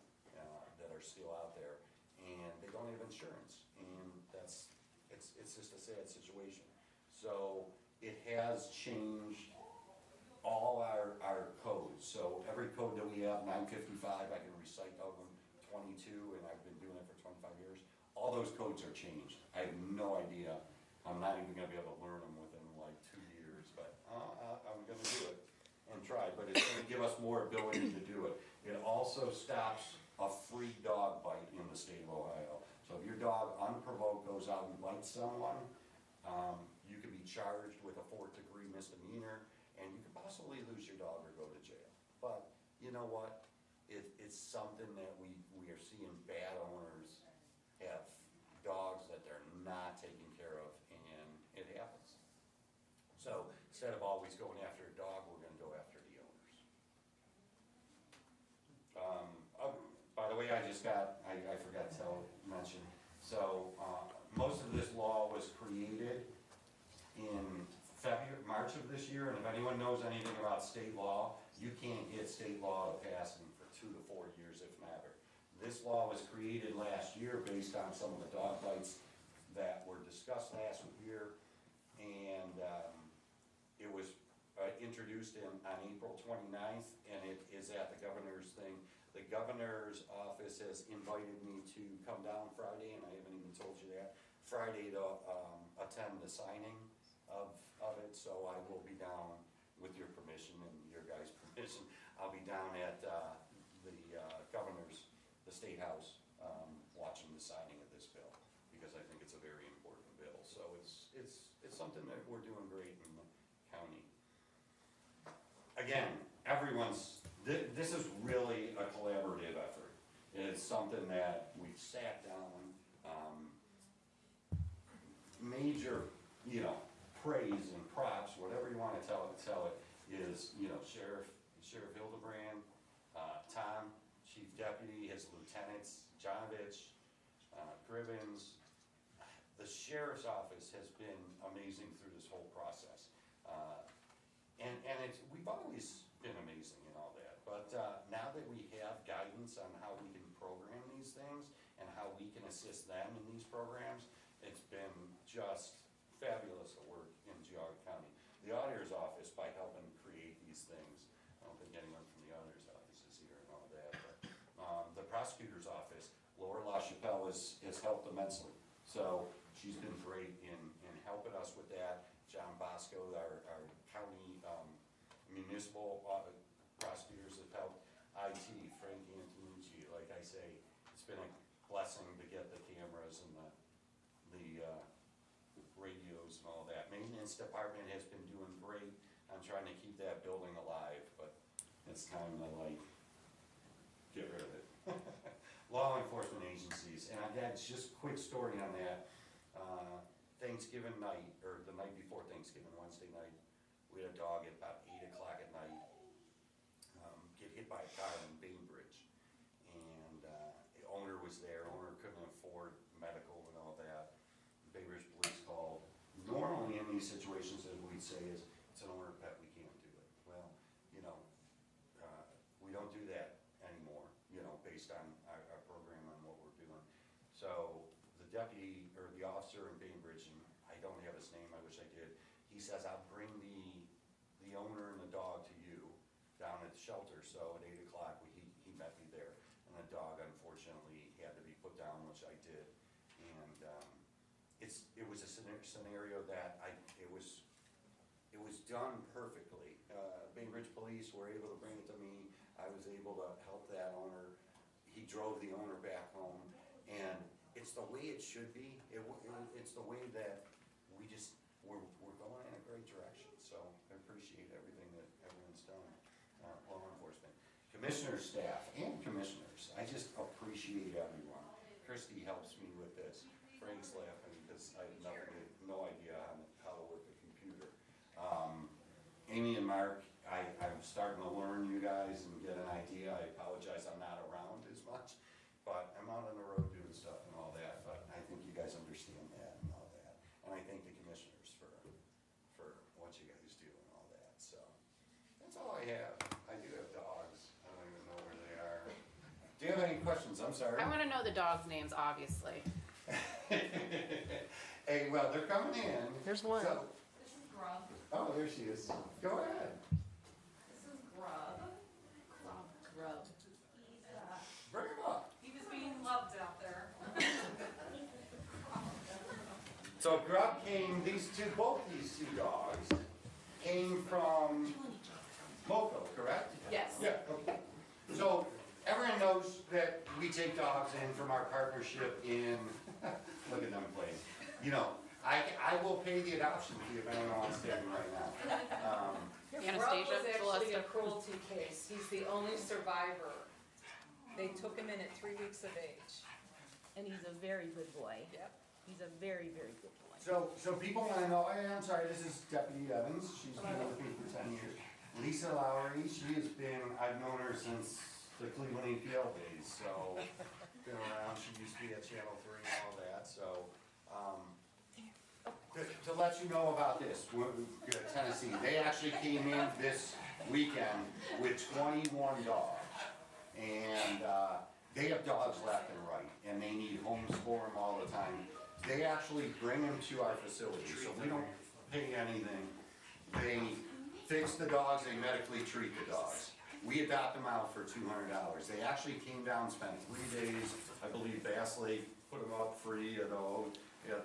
that are still out there, and they don't have insurance, and it's just a sad situation. So it has changed all our codes. So every code that we have, 955, I can recite of them, 22, and I've been doing it for 25 years. All those codes are changed. I have no idea. I'm not even gonna be able to learn them within like 2 years, but I'm gonna do it and try. But it's gonna give us more ability to do it. It also stops a free dog bite in the state of Ohio. So if your dog unprovoked goes out and bites someone, you could be charged with a 4th-degree misdemeanor, and you could possibly lose your dog or go to jail. But you know what? It's something that we are seeing bad owners have dogs that they're not taking care of, and it happens. So instead of always going after a dog, we're gonna go after the owners. By the way, I forgot to mention, so most of this law was created in March of this year, and if anyone knows anything about state law, you can't get state law to pass in for 2 to 4 years, if never. This law was created last year based on some of the dog bites that were discussed last year, and it was introduced on April 29th, and it is at the governor's thing. The governor's office has invited me to come down Friday, and I haven't even told you that, Friday to attend the signing of it, so I will be down with your permission and your guys' permission. I'll be down at the governor's, the State House, watching the signing of this bill, because I think it's a very important bill. So it's something that we're doing great in the county. Again, this is really a collaborative effort. It's something that we've sat down, major, praise and props, whatever you want to tell it, is, Sheriff Hildebrand, Tom, Chief Deputy, his lieutenants, Jonovich, Gribbins. The Sheriff's Office has been amazing through this whole process. And we've always been amazing and all that, but now that we have guidance on how we can program these things and how we can assist them in these programs, it's been just fabulous to work in Geauga County. The Auditor's Office, by helping create these things, I don't think anyone from the Auditor's Office is here and all that, but the Prosecutor's Office, Laura LaChapelle has helped immensely. So she's been great in helping us with that. John Bosco, our county municipal prosecutors have helped. IT, Frank Antonucci, like I say, it's been a blessing to get the cameras and the radios and all that. Maintenance department has been doing great. I'm trying to keep that building alive, but it's time to get rid of it. Law enforcement agencies, and I got just a quick story on that. Thanksgiving night, or the night before Thanksgiving, Wednesday night, we had a dog at about 8 o'clock at night get hit by a car in Bainbridge, and the owner was there. Owner couldn't afford medical and all that. Bainbridge police called. Normally in these situations, as we'd say, is it's an owner pet, we can't do it. Well, we don't do that anymore, based on our program and what we're doing. So the deputy, or the officer in Bainbridge, and I don't have his name, I wish I did, he says, I'll bring the owner and the dog to you down at the shelter. So at 8 o'clock, he met me there, and the dog unfortunately had to be put down, which I did. And it was a scenario that it was done perfectly. Bainbridge police were able to bring it to me. I was able to help that owner. He drove the owner back home, and it's the way it should be. It's the way that we're going in a great direction. So I appreciate everything that everyone's done. Law commissioner staff and commissioners. I just appreciate everyone. Christy helps me with this. Frank's laughing because I have no idea how to work a computer. Amy and Mark, I'm starting to learn you guys and get an idea. I apologize I'm not around as much, but I'm out on the road doing stuff and all that, but I think you guys understand that and all that. And I thank the commissioners for what you guys do and all that, so. That's all I have. I do have dogs. I don't even know where they are. Do you have any questions? I'm sorry. I wanna know the dogs' names, obviously. Hey, well, they're coming in. There's one. So- This is Grub. Oh, there she is. Go ahead. This is Grub. Grub. Bring him up. He was being loved out there. So Grub came, both these two dogs came from Moco, correct? Yes. Yeah, okay. So everyone knows that we take dogs in from our partnership in, look at them playing. You know, I will pay the adoption fee if anyone wants to take him right now. Anastasia, Rob was actually Celesta. a cruelty case. He's the only survivor. They took him in at 3 weeks of age. And he's a very good boy. Yep. He's a very, very good boy. So people want to know, hey, I'm sorry, this is Deputy Evans. She's been with me for 10 years. Lisa Lowry, she has been, I've known her since the Cleveland APL days, so been around. She used to be at Channel 3 and all that, so. To let you know about this, Tennessee, they actually came in this weekend with 21 dogs. And they have dogs left and right, and they need homes for them all the time. They actually bring them to our facility, so we don't pay anything. They fix the dogs, they medically treat the dogs. We adopt them out for $200. They actually came down, spent 3 days, I believe Bass Lake put them up free at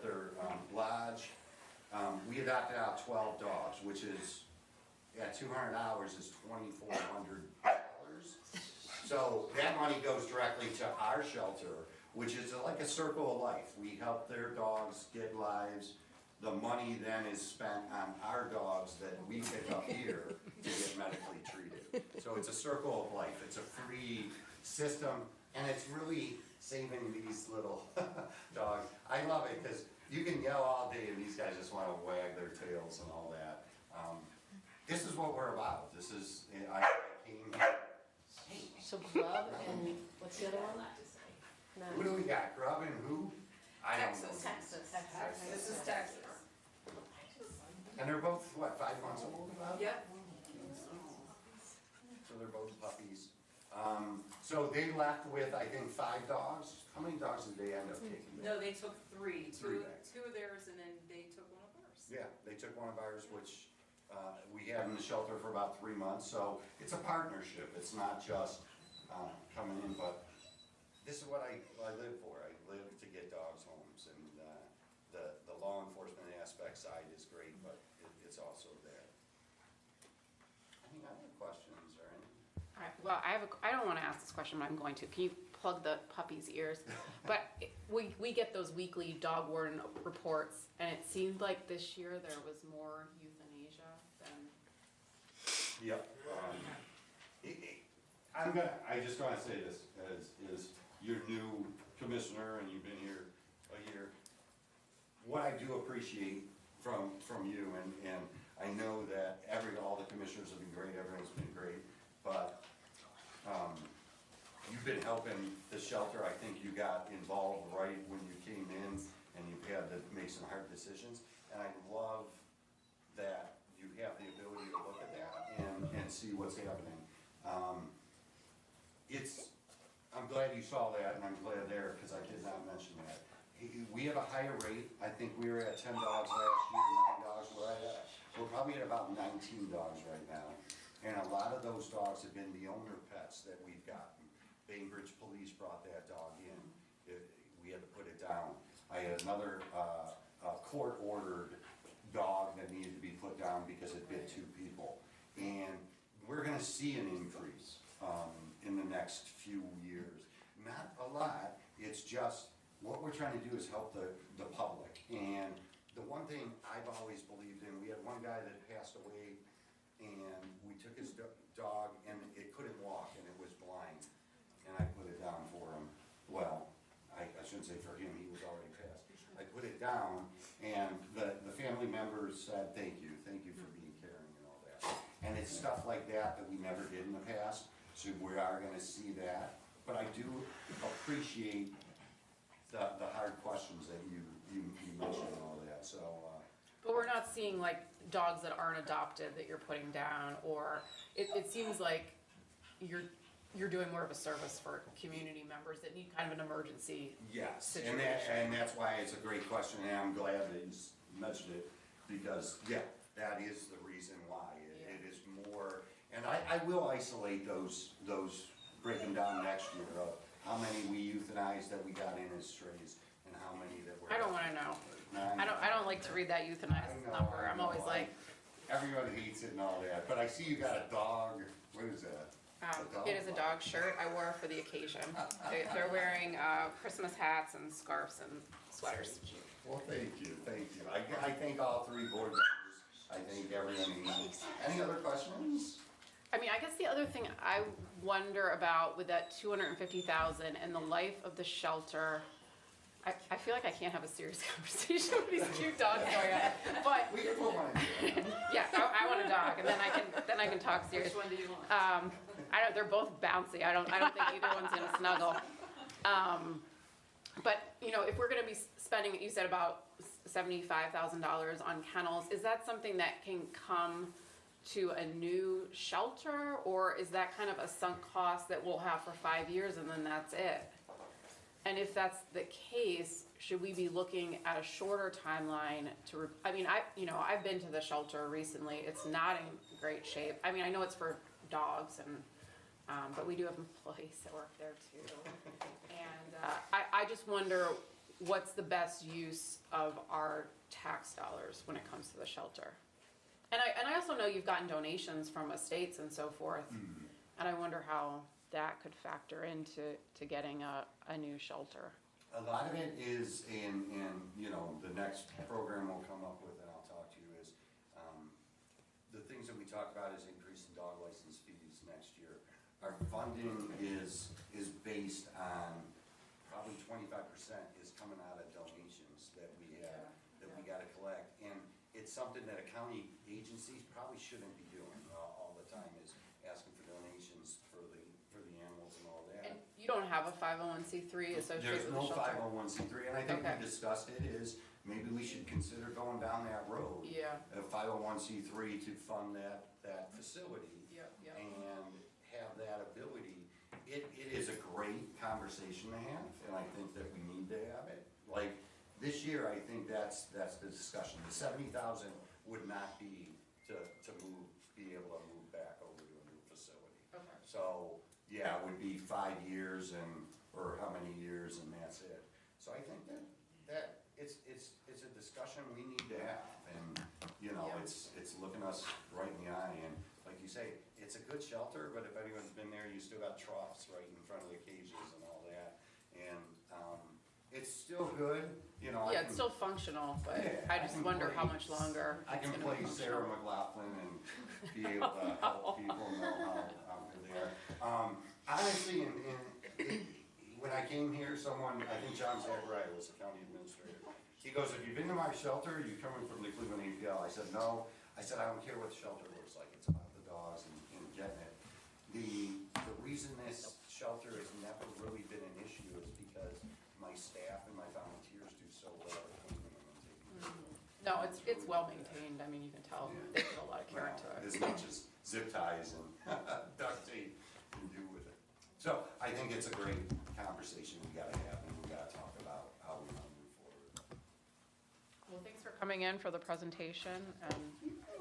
their lodge. We adopted out 12 dogs, which is, at $200 is $2,400. So that money goes directly to our shelter, which is like a circle of life. We help their dogs get lives. The money then is spent on our dogs that we pick up here to get medically treated. So it's a circle of life. It's a free system, and it's really saving these little dogs. I love it because you can yell all day and these guys just want to wag their tails and all that. This is what we're about. This is, I came here. So Grub and what's the other one? Who do we got? Grub and who? I don't know. Texas. This is Texas. And they're both, what, 5 months old about? Yep. So they're both puppies. So they left with, I think, 5 dogs. How many dogs did they end up taking? No, they took 3. Three back. Two of theirs, and then they took one of ours. Yeah, they took one of ours, which we had in the shelter for about 3 months. So it's a partnership. It's not just coming in, but this is what I live for. I live to get dogs homes, and the law enforcement aspect side is great, but it's also there. Any other questions or anything? All right, well, I don't wanna ask this question, but I'm going to. Can you plug the puppy's ears? But we get those weekly dog warden reports, and it seemed like this year there was more euthanasia than. Yep. I just want to say this, as your new commissioner and you've been here a year. What I do appreciate from you, and I know that all the commissioners have been great, everyone's been great, but you've been helping the shelter. I think you got involved right when you came in and you had to make some hard decisions. And I love that you have the ability to look at that and see what's happening. I'm glad you saw that, and I'm glad there, because I did not mention that. We have a higher rate. I think we were at 10 dogs last year, 9 dogs. We're probably at about 19 dogs right now. And a lot of those dogs have been the owner pets that we've gotten. Bainbridge Police brought that dog in. We had to put it down. I had another court-ordered dog that needed to be put down because it bit 2 people. And we're gonna see an increase in the next few years. Not a lot, it's just, what we're trying to do is help the public. And the one thing I've always believed in, we had one guy that passed away, and we took his dog, and it couldn't walk, and it was well, I shouldn't say for him, he was already passed. I put it down, and the family members said, thank you for being caring and all that. And it's stuff like that that we never did in the past, so we are gonna see that. But I do appreciate the hard questions that you mentioned and all that, so, But we're not seeing like dogs that aren't adopted that you're putting down, or it seems like you're doing more of a service for community members that need kind of an emergency yes, situation. and that's why it's a great question, and I'm glad that you mentioned it, because, yeah, that is the reason why. It is more, and I will isolate those, break them down next year of how many we euthanized that we got in as strays, and how many that were. I don't wanna know. None. I don't like to read that euthanized number. I'm always like, Everyone hates it and all that, but I see you got a dog, what is that? it is a dog shirt. I wore it for the occasion. They're wearing Christmas hats and scarves and sweaters. Well, thank you. I thank all three board members, I thank everyone. Any other questions? I mean, I guess the other thing I wonder about with that 250,000 and the life of the shelter, I feel like I can't have a serious conversation with these cute dogs going on, but. We can put one in. Yeah, I want a dog, and then I can talk serious. Which one do you want? They're both bouncy. I don't think either one's gonna snuggle. But, you know, if we're gonna be spending, you said about $75,000 on kennels, is that something that can come to a new shelter, or is that kind of a sunk cost that we'll have for 5 years and then that's it? And if that's the case, should we be looking at a shorter timeline to, I've been to the shelter recently. It's not in great shape. I mean, I know it's for dogs and, but we do have employees that work there too. And I just wonder what's the best use of our tax dollars when it comes to the shelter? And I also know you've gotten donations from estates and so forth. And I wonder how that could factor into getting a new shelter. A lot of it is in, the next program we'll come up with, and I'll talk to you, is, the things that we talk about is increasing dog license fees next year. Our funding is based on probably 25% is coming out of donations that we have, that we gotta collect. And it's something that a county agency probably shouldn't be doing all the time, is asking for donations for the animals and all that. And you don't have a 501c3 associated There's with the no shelter? 501c3, and I think Okay. we discussed it, is maybe we should consider going down that road. Yeah. A 501c3 to fund that facility. Yep. And have that ability. It is a great conversation to have, and I think that we need to have it. Like, this year, I think that's the discussion. The 70,000 would not be to be able to move back over to a new facility. Okay. So, yeah, it would be 5 years or how many years, and that's it. So I think that it's a discussion we need to have, and, it's looking us right in the eye, and like you say, it's a good shelter, but if anyone's been there, you still got troughs right in front of the cages and all that, and, it's still good, Yeah, it's still functional, but I just wonder how much longer I it's can gonna be play Sarah functional. McLaughlin and be able to help people know how good they are. Honestly, when I came here, I think John Zachariah was the county administrator. He goes, "Have you been to my shelter? You coming from the Cleveland APL?" I said, "No." I said, "I don't care what the shelter looks like. It's about the dogs and getting it." The reason this shelter has never really been an issue is because my staff and my volunteers do so well at cleaning and taking. No, it's well maintained. I mean, you can tell they put a lot of care into it. As much as zip ties and duct tape can do with it. So I think it's a great conversation we gotta have, and we gotta talk about how we wanna move forward. Well, thanks for coming in for the presentation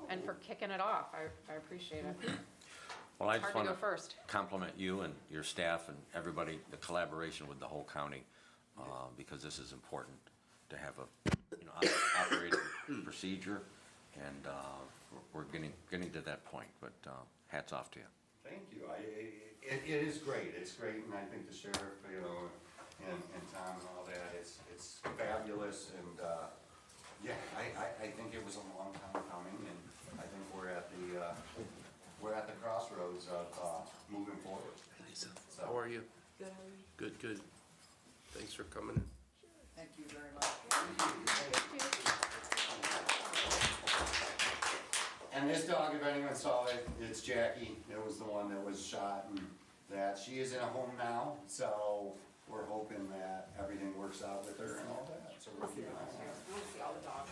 and for kicking it off. I appreciate it. Well, I It's just hard to want go first. to compliment you and your staff and everybody, the collaboration with the whole county, because this is important to have a operating procedure, and we're getting to that point, but hats off to you. Thank you. It is great. It's great, and I think the sheriff, and Tom and all that, it's fabulous, and, I think it was a long time coming, and I think we're at the crossroads of moving forward. Lisa, how are you? Good. Good. Thanks for coming in. Thank you very much. And this dog, if anyone saw it, it's Jackie. It was the one that was shot, and that she is in a home now, so we're hoping that everything works out with her and all that, so we're keeping an eye on her. I want to see all the dogs.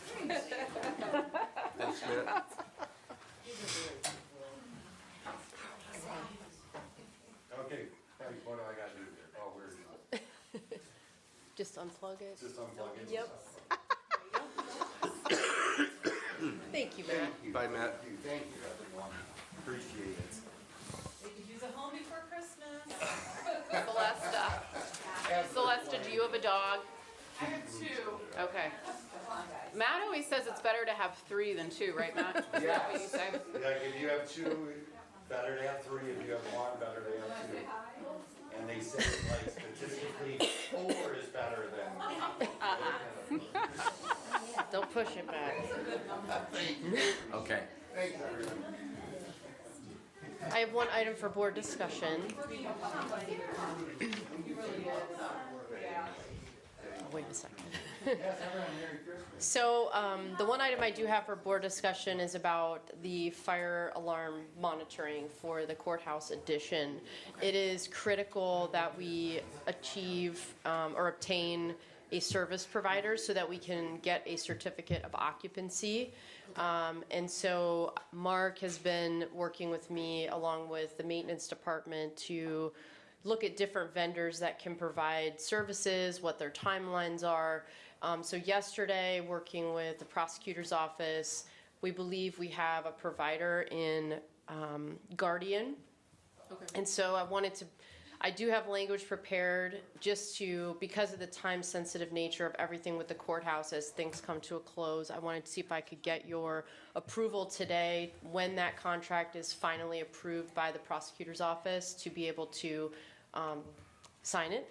Thanks, Matt. Okay, thanks, what do I gotta do here? Oh, where is it? Just unplug it. Just unplug it? Yep. Thank you, Matt. Bye, Matt. Thank you, everyone. Appreciate it. They could use a home before Christmas. Celeste, do you have a dog? I have 2. Okay. Matt always says it's better to have 3 than 2, right, Matt? Is that what you say? Like, if you have 2, better to have 3. If you have 1, better to have 2. And they say, like, statistically, 4 is better than. Don't push it, Matt. Okay. Thanks, everyone. I have one item for board discussion. Wait a second. So, the one item I do have for board discussion is about the fire alarm monitoring for the courthouse addition. It is critical that we achieve or obtain a service provider so that we can get a certificate of occupancy. And so Mark has been working with me along with the maintenance department to look at different vendors that can provide services, what their timelines are. So yesterday, working with the prosecutor's office, we believe we have a provider in Guardian. Okay. And so I do have language prepared just to, because of the time-sensitive nature of everything with the courthouse as things come to a close, I wanted to see if I could get your approval today when that contract is finally approved by the prosecutor's office to be able to sign it.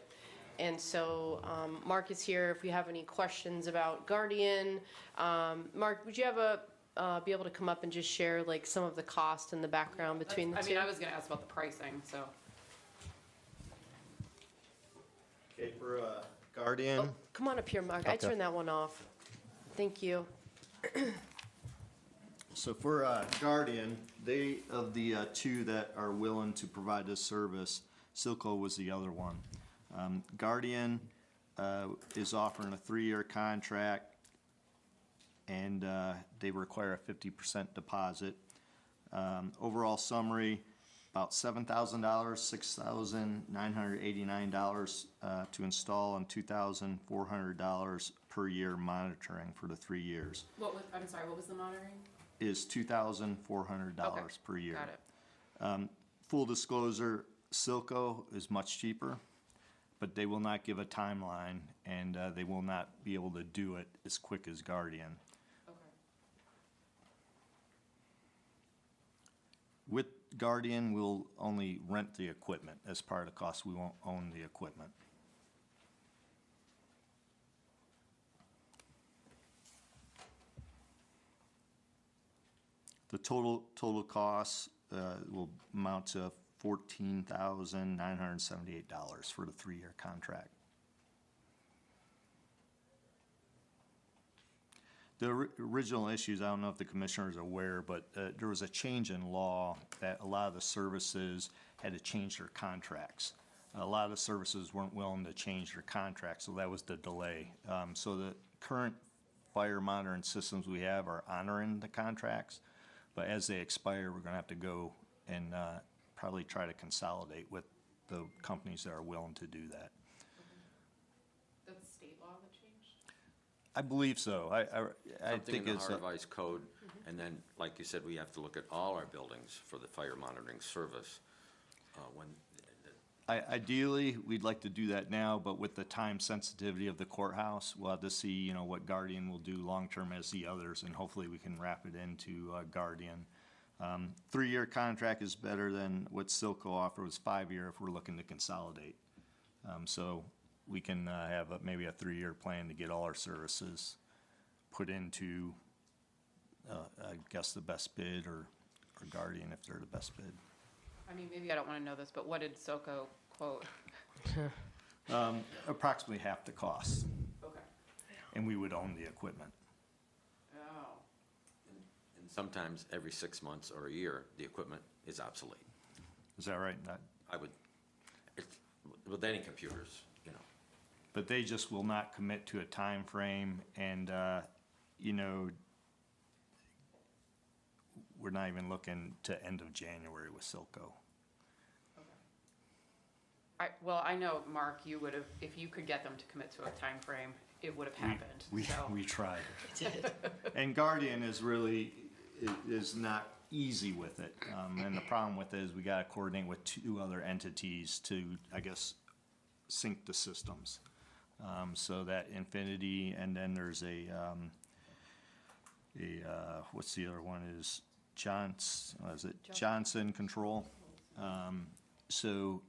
And so Mark is here if you have any questions about Guardian. Mark, would you have be able to come up and just share like some of the cost and the background between the two? I mean, I was gonna ask about the pricing, so. Okay, for Guardian, Come on up here, Mark. I Okay. turned that one off. Thank you. so for Guardian, they, of the 2 that are willing to provide this service, Silco was the other one. Guardian is offering a 3-year contract, and they require a 50% deposit. Overall summary, about $7,000, $6,989 to install, and $2,400 per year monitoring for the 3 years. I'm sorry, what was the monitoring? Is $2,400 per year. Got it. Full disclosure, Silco is much cheaper, but they will not give a timeline, and they will not be able to do it as quick as Guardian. Okay. With Guardian, we'll only rent the equipment as part of the cost. We won't own the equipment. The total cost will amount to $14,978 for the 3-year contract. The original issues, I don't know if the commissioner is aware, but there was a change in law that a lot of the services had to change their contracts. A lot of the services weren't willing to change their contracts, so that was the delay. So the current fire monitoring systems we have are honoring the contracts, but as they expire, we're gonna have to go and probably try to consolidate with the companies that are willing to do that. That's state law that changed? I believe so. I Something think in the it's. Heart of Ice code, and then, like you said, we have to look at all our buildings for the fire monitoring service. Ideally, we'd like to do that now, but with the time sensitivity of the courthouse, we'll have to see, what Guardian will do long-term as the others, and hopefully we can wrap it into Guardian. 3-year contract is better than what Silco offered, was 5-year if we're looking to consolidate. So we can have maybe a 3-year plan to get all our services put into, I guess, the best bid or Guardian if they're the best bid. I mean, maybe I don't wanna know this, but what did SoCo quote? Approximately half the cost, Okay. and we would own the equipment. Oh, And sometimes every 6 months or a year, the equipment is obsolete. Is that right? I would, with any computers, you know. But they just will not commit to a time frame, and, you know, we're not even looking to end of January with Silco. well, I know, Mark, you would have, if you could get them to commit to a time frame, it would have happened, so. We tried. And Guardian is really, is not easy with it. And the problem with it is we gotta coordinate with 2 other entities to, I guess, sync the systems. So that Infinity, and then there's what's the other one is Johnson Control. So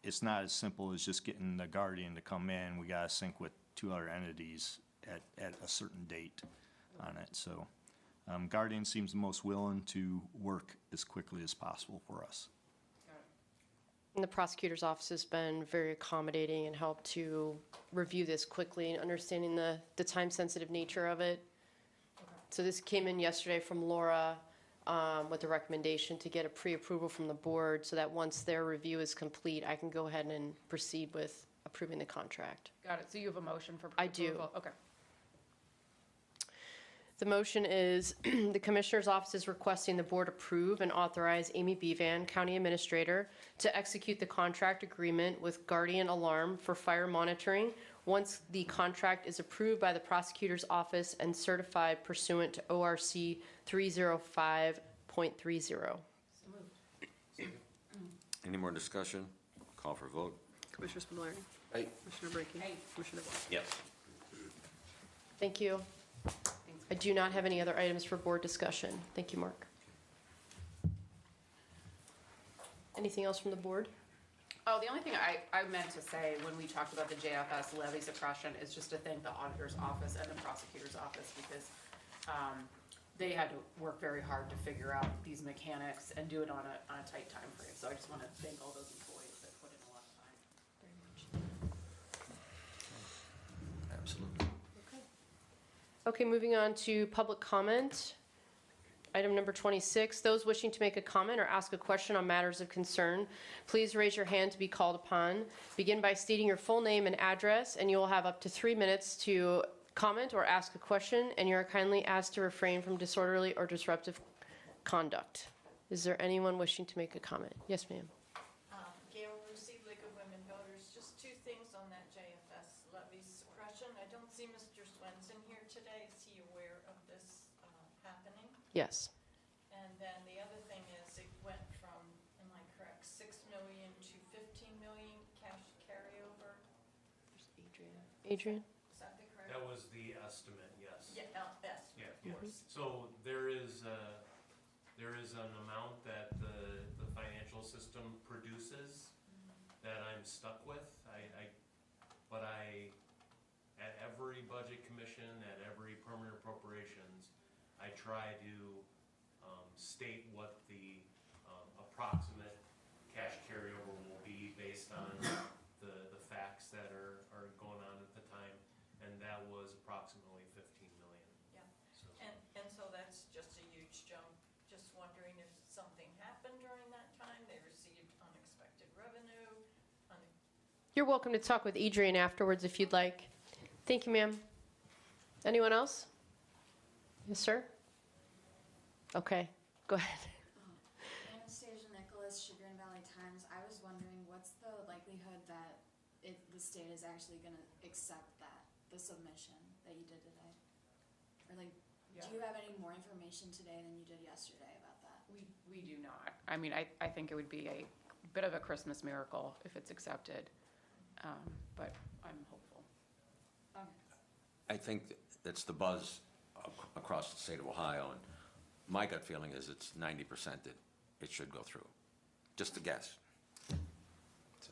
it's not as simple as just getting the Guardian to come in. We gotta sync with 2 other entities at a certain date on it. So Guardian seems the most willing to work as quickly as possible for us. And the prosecutor's office has been very accommodating and helped to review this quickly and understanding the time-sensitive nature of it. So this came in yesterday from Laura with the recommendation to get a pre-approval from the board so that once their review is complete, I can go ahead and proceed with approving the contract. Got it, so you have a motion for I do. approval? Okay. The motion is, the Commissioner's Office is requesting the Board approve and authorize Amy Bevan, County Administrator, to execute the contract agreement with Guardian Alarm for fire monitoring once the contract is approved by the Prosecutor's Office and certified pursuant to ORC 305.30. Any more discussion? Call for vote. Commissioner Spudler. Aye. Commissioner Brackey. Commissioner DeWort. Yes. Thank you. I do not have any other items for board discussion. Thank you, Mark. Anything else from the board? Oh, the only thing I meant to say when we talked about the JFS levy suppression is just to thank the auditor's office and the prosecutor's office because they had to work very hard to figure out these mechanics and do it on a tight time frame. So I just want to thank all those employees that put in a lot of time. Absolutely. Okay, moving on to public comment. Item number 26, those wishing to make a comment or ask a question on matters of concern, please raise your hand to be called upon. Begin by stating your full name and address, and you will have up to 3 minutes to comment or ask a question, and you are kindly asked to refrain from disorderly or disruptive conduct. Is there anyone wishing to make a comment? Yes, ma'am. Gail Rusi, League of Women Voters. Just 2 things on that JFS levy suppression. I don't see Mr. Swenson here today. Is he aware of this happening? Yes. And then the other thing is it went from, am I correct, 6 million to 15 million cash carryover? Adrian? Is that the correct? That was the estimate, yes. Yeah, estimate, Yeah, of course. So there is an amount that the financial system produces that I'm stuck with. But at every budget commission, at every permanent appropriations, I try to state what the approximate cash carryover will be based on the facts that are going on at the time, and that was approximately 15 million. Yeah, and so that's just a huge jump. Just wondering if something happened during that time, they received unexpected revenue. You're welcome to talk with Adrian afterwards if you'd like. Thank you, ma'am. Anyone else? Yes, sir? Okay, go ahead. Anastasia Nicholas, Chagrin Valley Times. I was wondering, what's the likelihood that the state is actually going to accept the submission that you did today? Or do you have any more information today than you did yesterday about that? We do not. I mean, I think it would be a bit of a Christmas miracle if it's accepted, but I'm hopeful. Okay. I think that's the buzz across the state of Ohio, and my gut feeling is it's 90% that it should go through. Just a guess. So.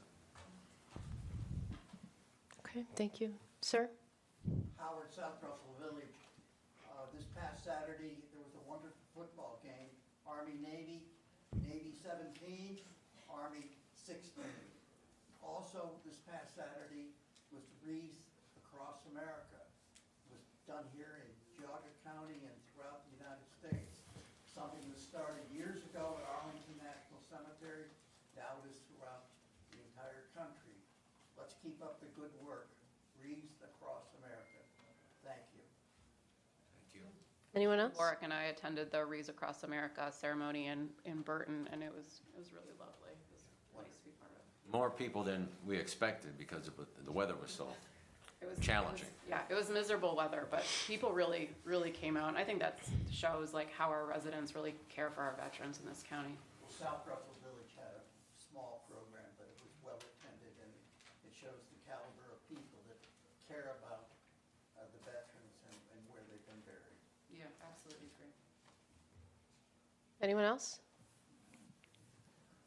Okay, thank you. Sir? Howard, South Russell Village. This past Saturday, there was a wonderful football game. Army-Navy, Navy 17, Army 16. Also, this past Saturday was the Wreath Across America. It was done here in Geauga County and throughout the United States. Something that started years ago at Arlington National Cemetery, now it is throughout the entire country. Let's keep up the good work. Wreaths Across America. Thank you. Anyone else? Warwick and I attended the Wreaths Across America ceremony in Burton, and it was really lovely. It was nice to be part of. More people than we expected because the weather was so challenging. Yeah, it was miserable weather, but people really, really came out. And I think that shows like how our residents really care for our veterans in this county. Well, South Russell Village had a small program, but it was well attended, and it shows the caliber of people that care about the veterans and where they've been buried. Yeah, absolutely great. Anyone else?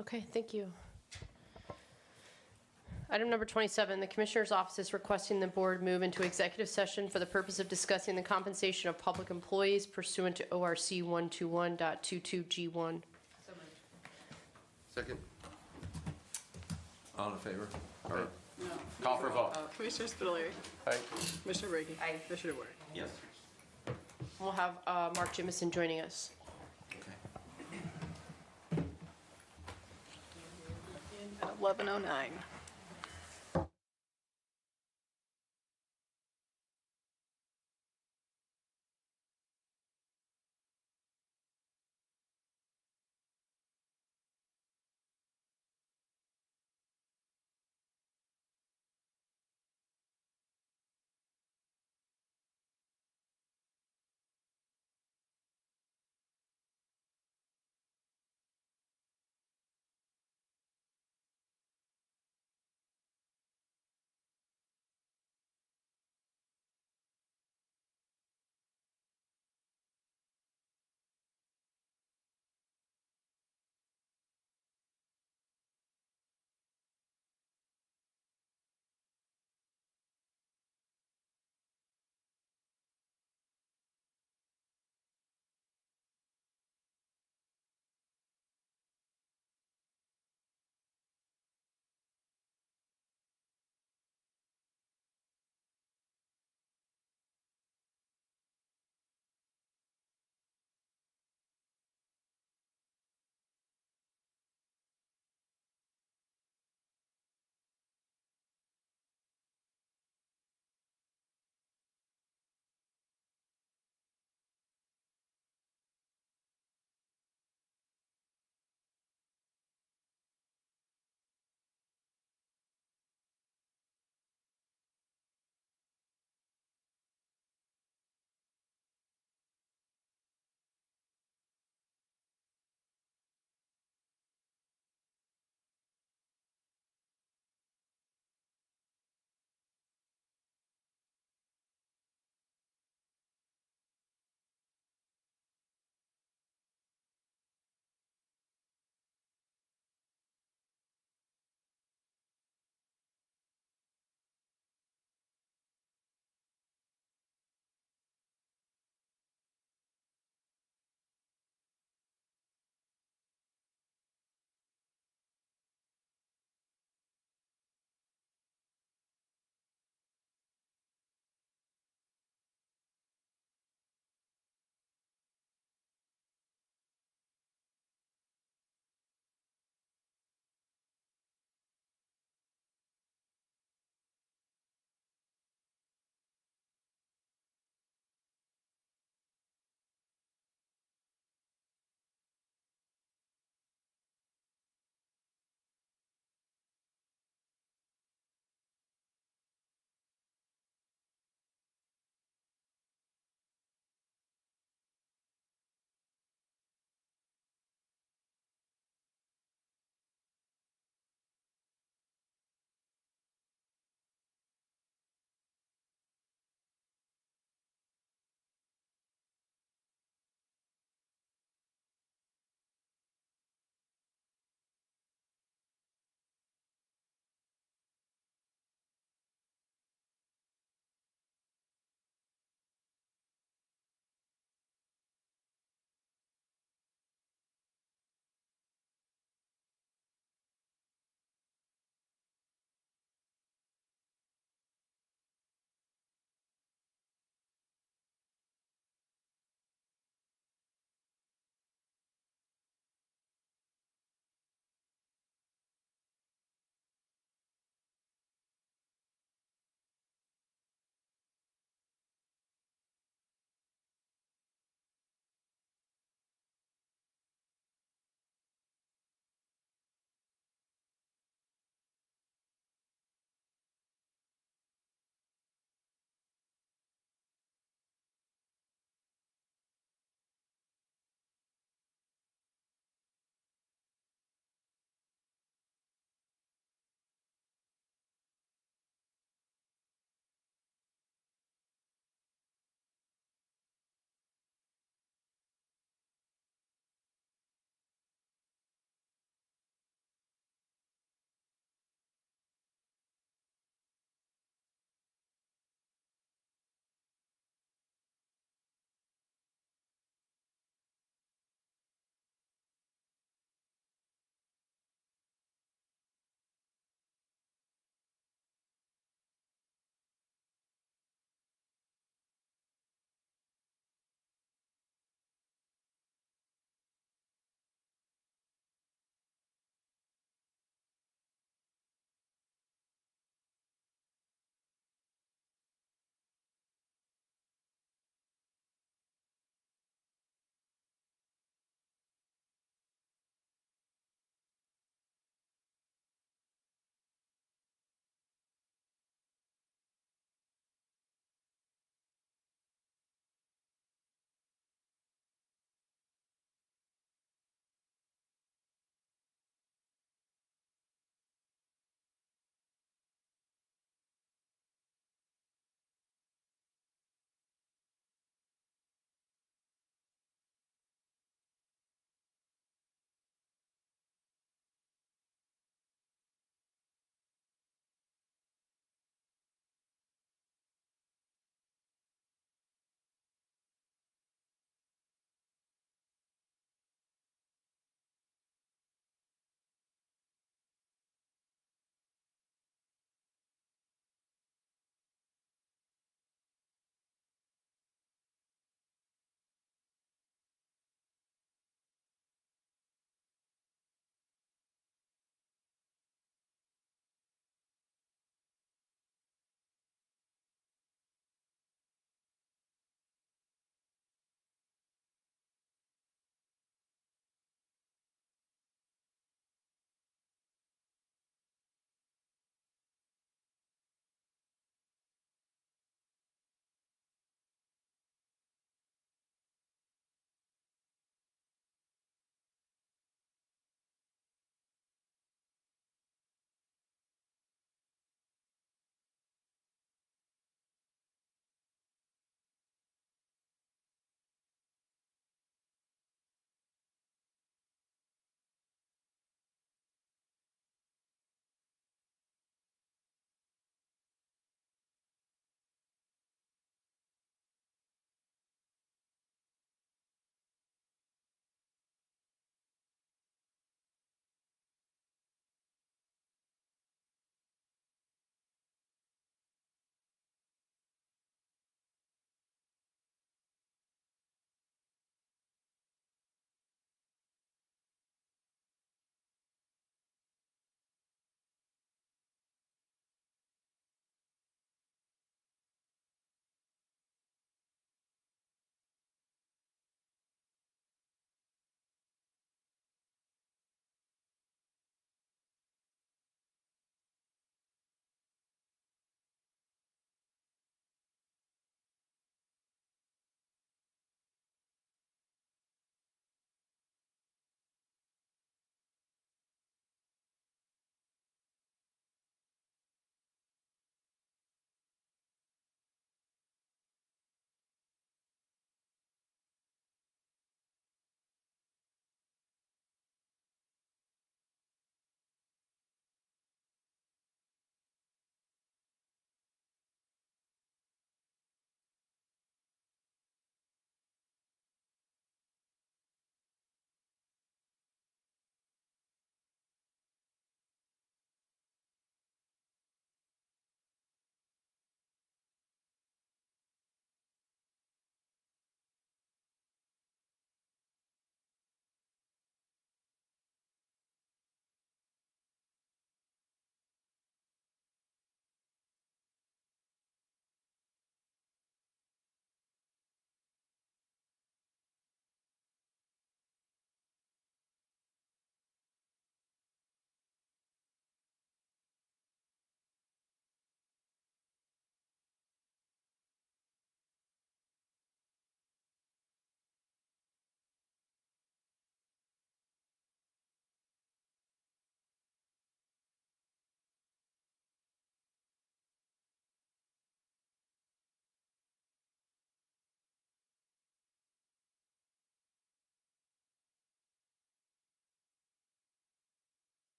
Okay, thank you. Item number 27, the Commissioner's Office is requesting the board move into executive session for the purpose of discussing the compensation of public employees pursuant to ORC 121.22G1. So moved. Second. All in favor? Or No. call for a vote? Commissioner Spudler. Aye. Commissioner Brady. Aye. Commissioner DeWart. Yes. We'll have Mark Jimison joining us. Okay. 11:09.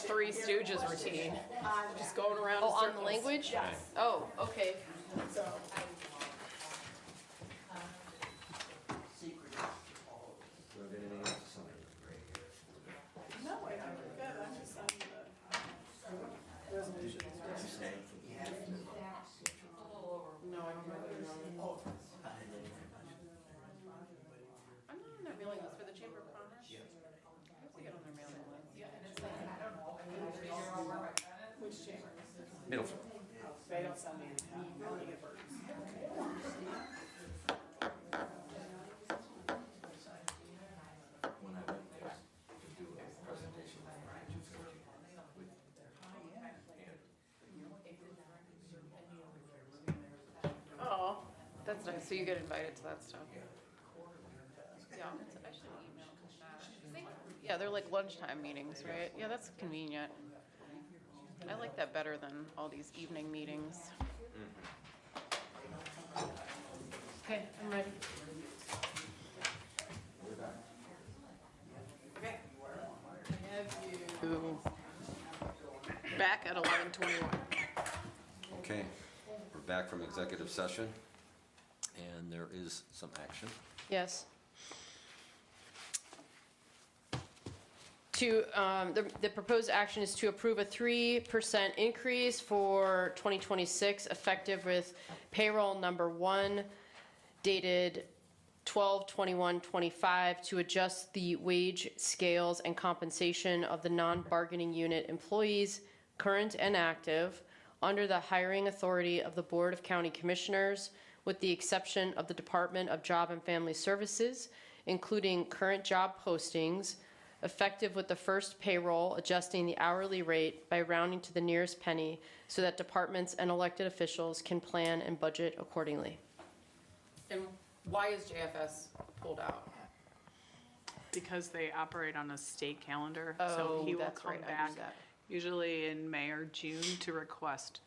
Three Stooges routine, just going around in Oh, on the circles. language? Oh, okay. No, I don't, good, I'm just signing the resolutions. No, I don't know. I'm not on that mailing list for the Chamber of Commerce. I have to get on their mailing list. Yeah, and it's like, I don't know. Which chamber? Middlefield. They don't send me anything, I only get burdens. When I went there to do a presentation on 250 Oh, that's nice. So you get invited to that stuff. Yeah, I should email that. Yeah, they're like lunchtime meetings, right? Yeah, that's convenient. I like that better than all these evening meetings. Okay, I'm ready. Okay. I have you back at 11:21. Okay, we're back from executive session, and there is some action. Yes. The proposed action is to approve a 3% increase for 2026, effective with payroll number 1 dated 12/21/25, to adjust the wage scales and compensation of the non-bargaining unit employees, current and active, under the hiring authority of the Board of County Commissioners, with the exception of the Department of Job and Family Services, including current job postings, effective with the first payroll, adjusting the hourly rate by rounding to the nearest penny so that departments and elected officials can plan and budget accordingly. And why is JFS pulled out? Because they operate on a state calendar, Oh, so he will that's come right, I back knew that. usually in May or June to request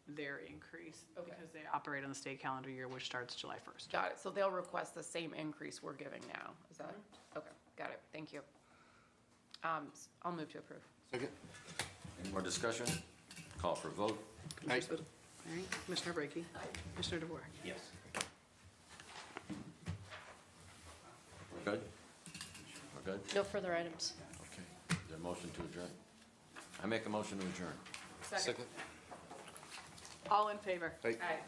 their increase. Because they operate on the state calendar year, which starts July 1st. Got it. So they'll request the same increase we're giving now. Is that, okay, got it. Thank you. I'll move to approve. Second. Any more discussion? Call for vote. All right, Commissioner Brackey. Commissioner DeVore. Yes. We're good? We're good? No further items. Okay. Is there a motion to adjourn? I make a motion to adjourn. Second. All in favor? Aye. Aye.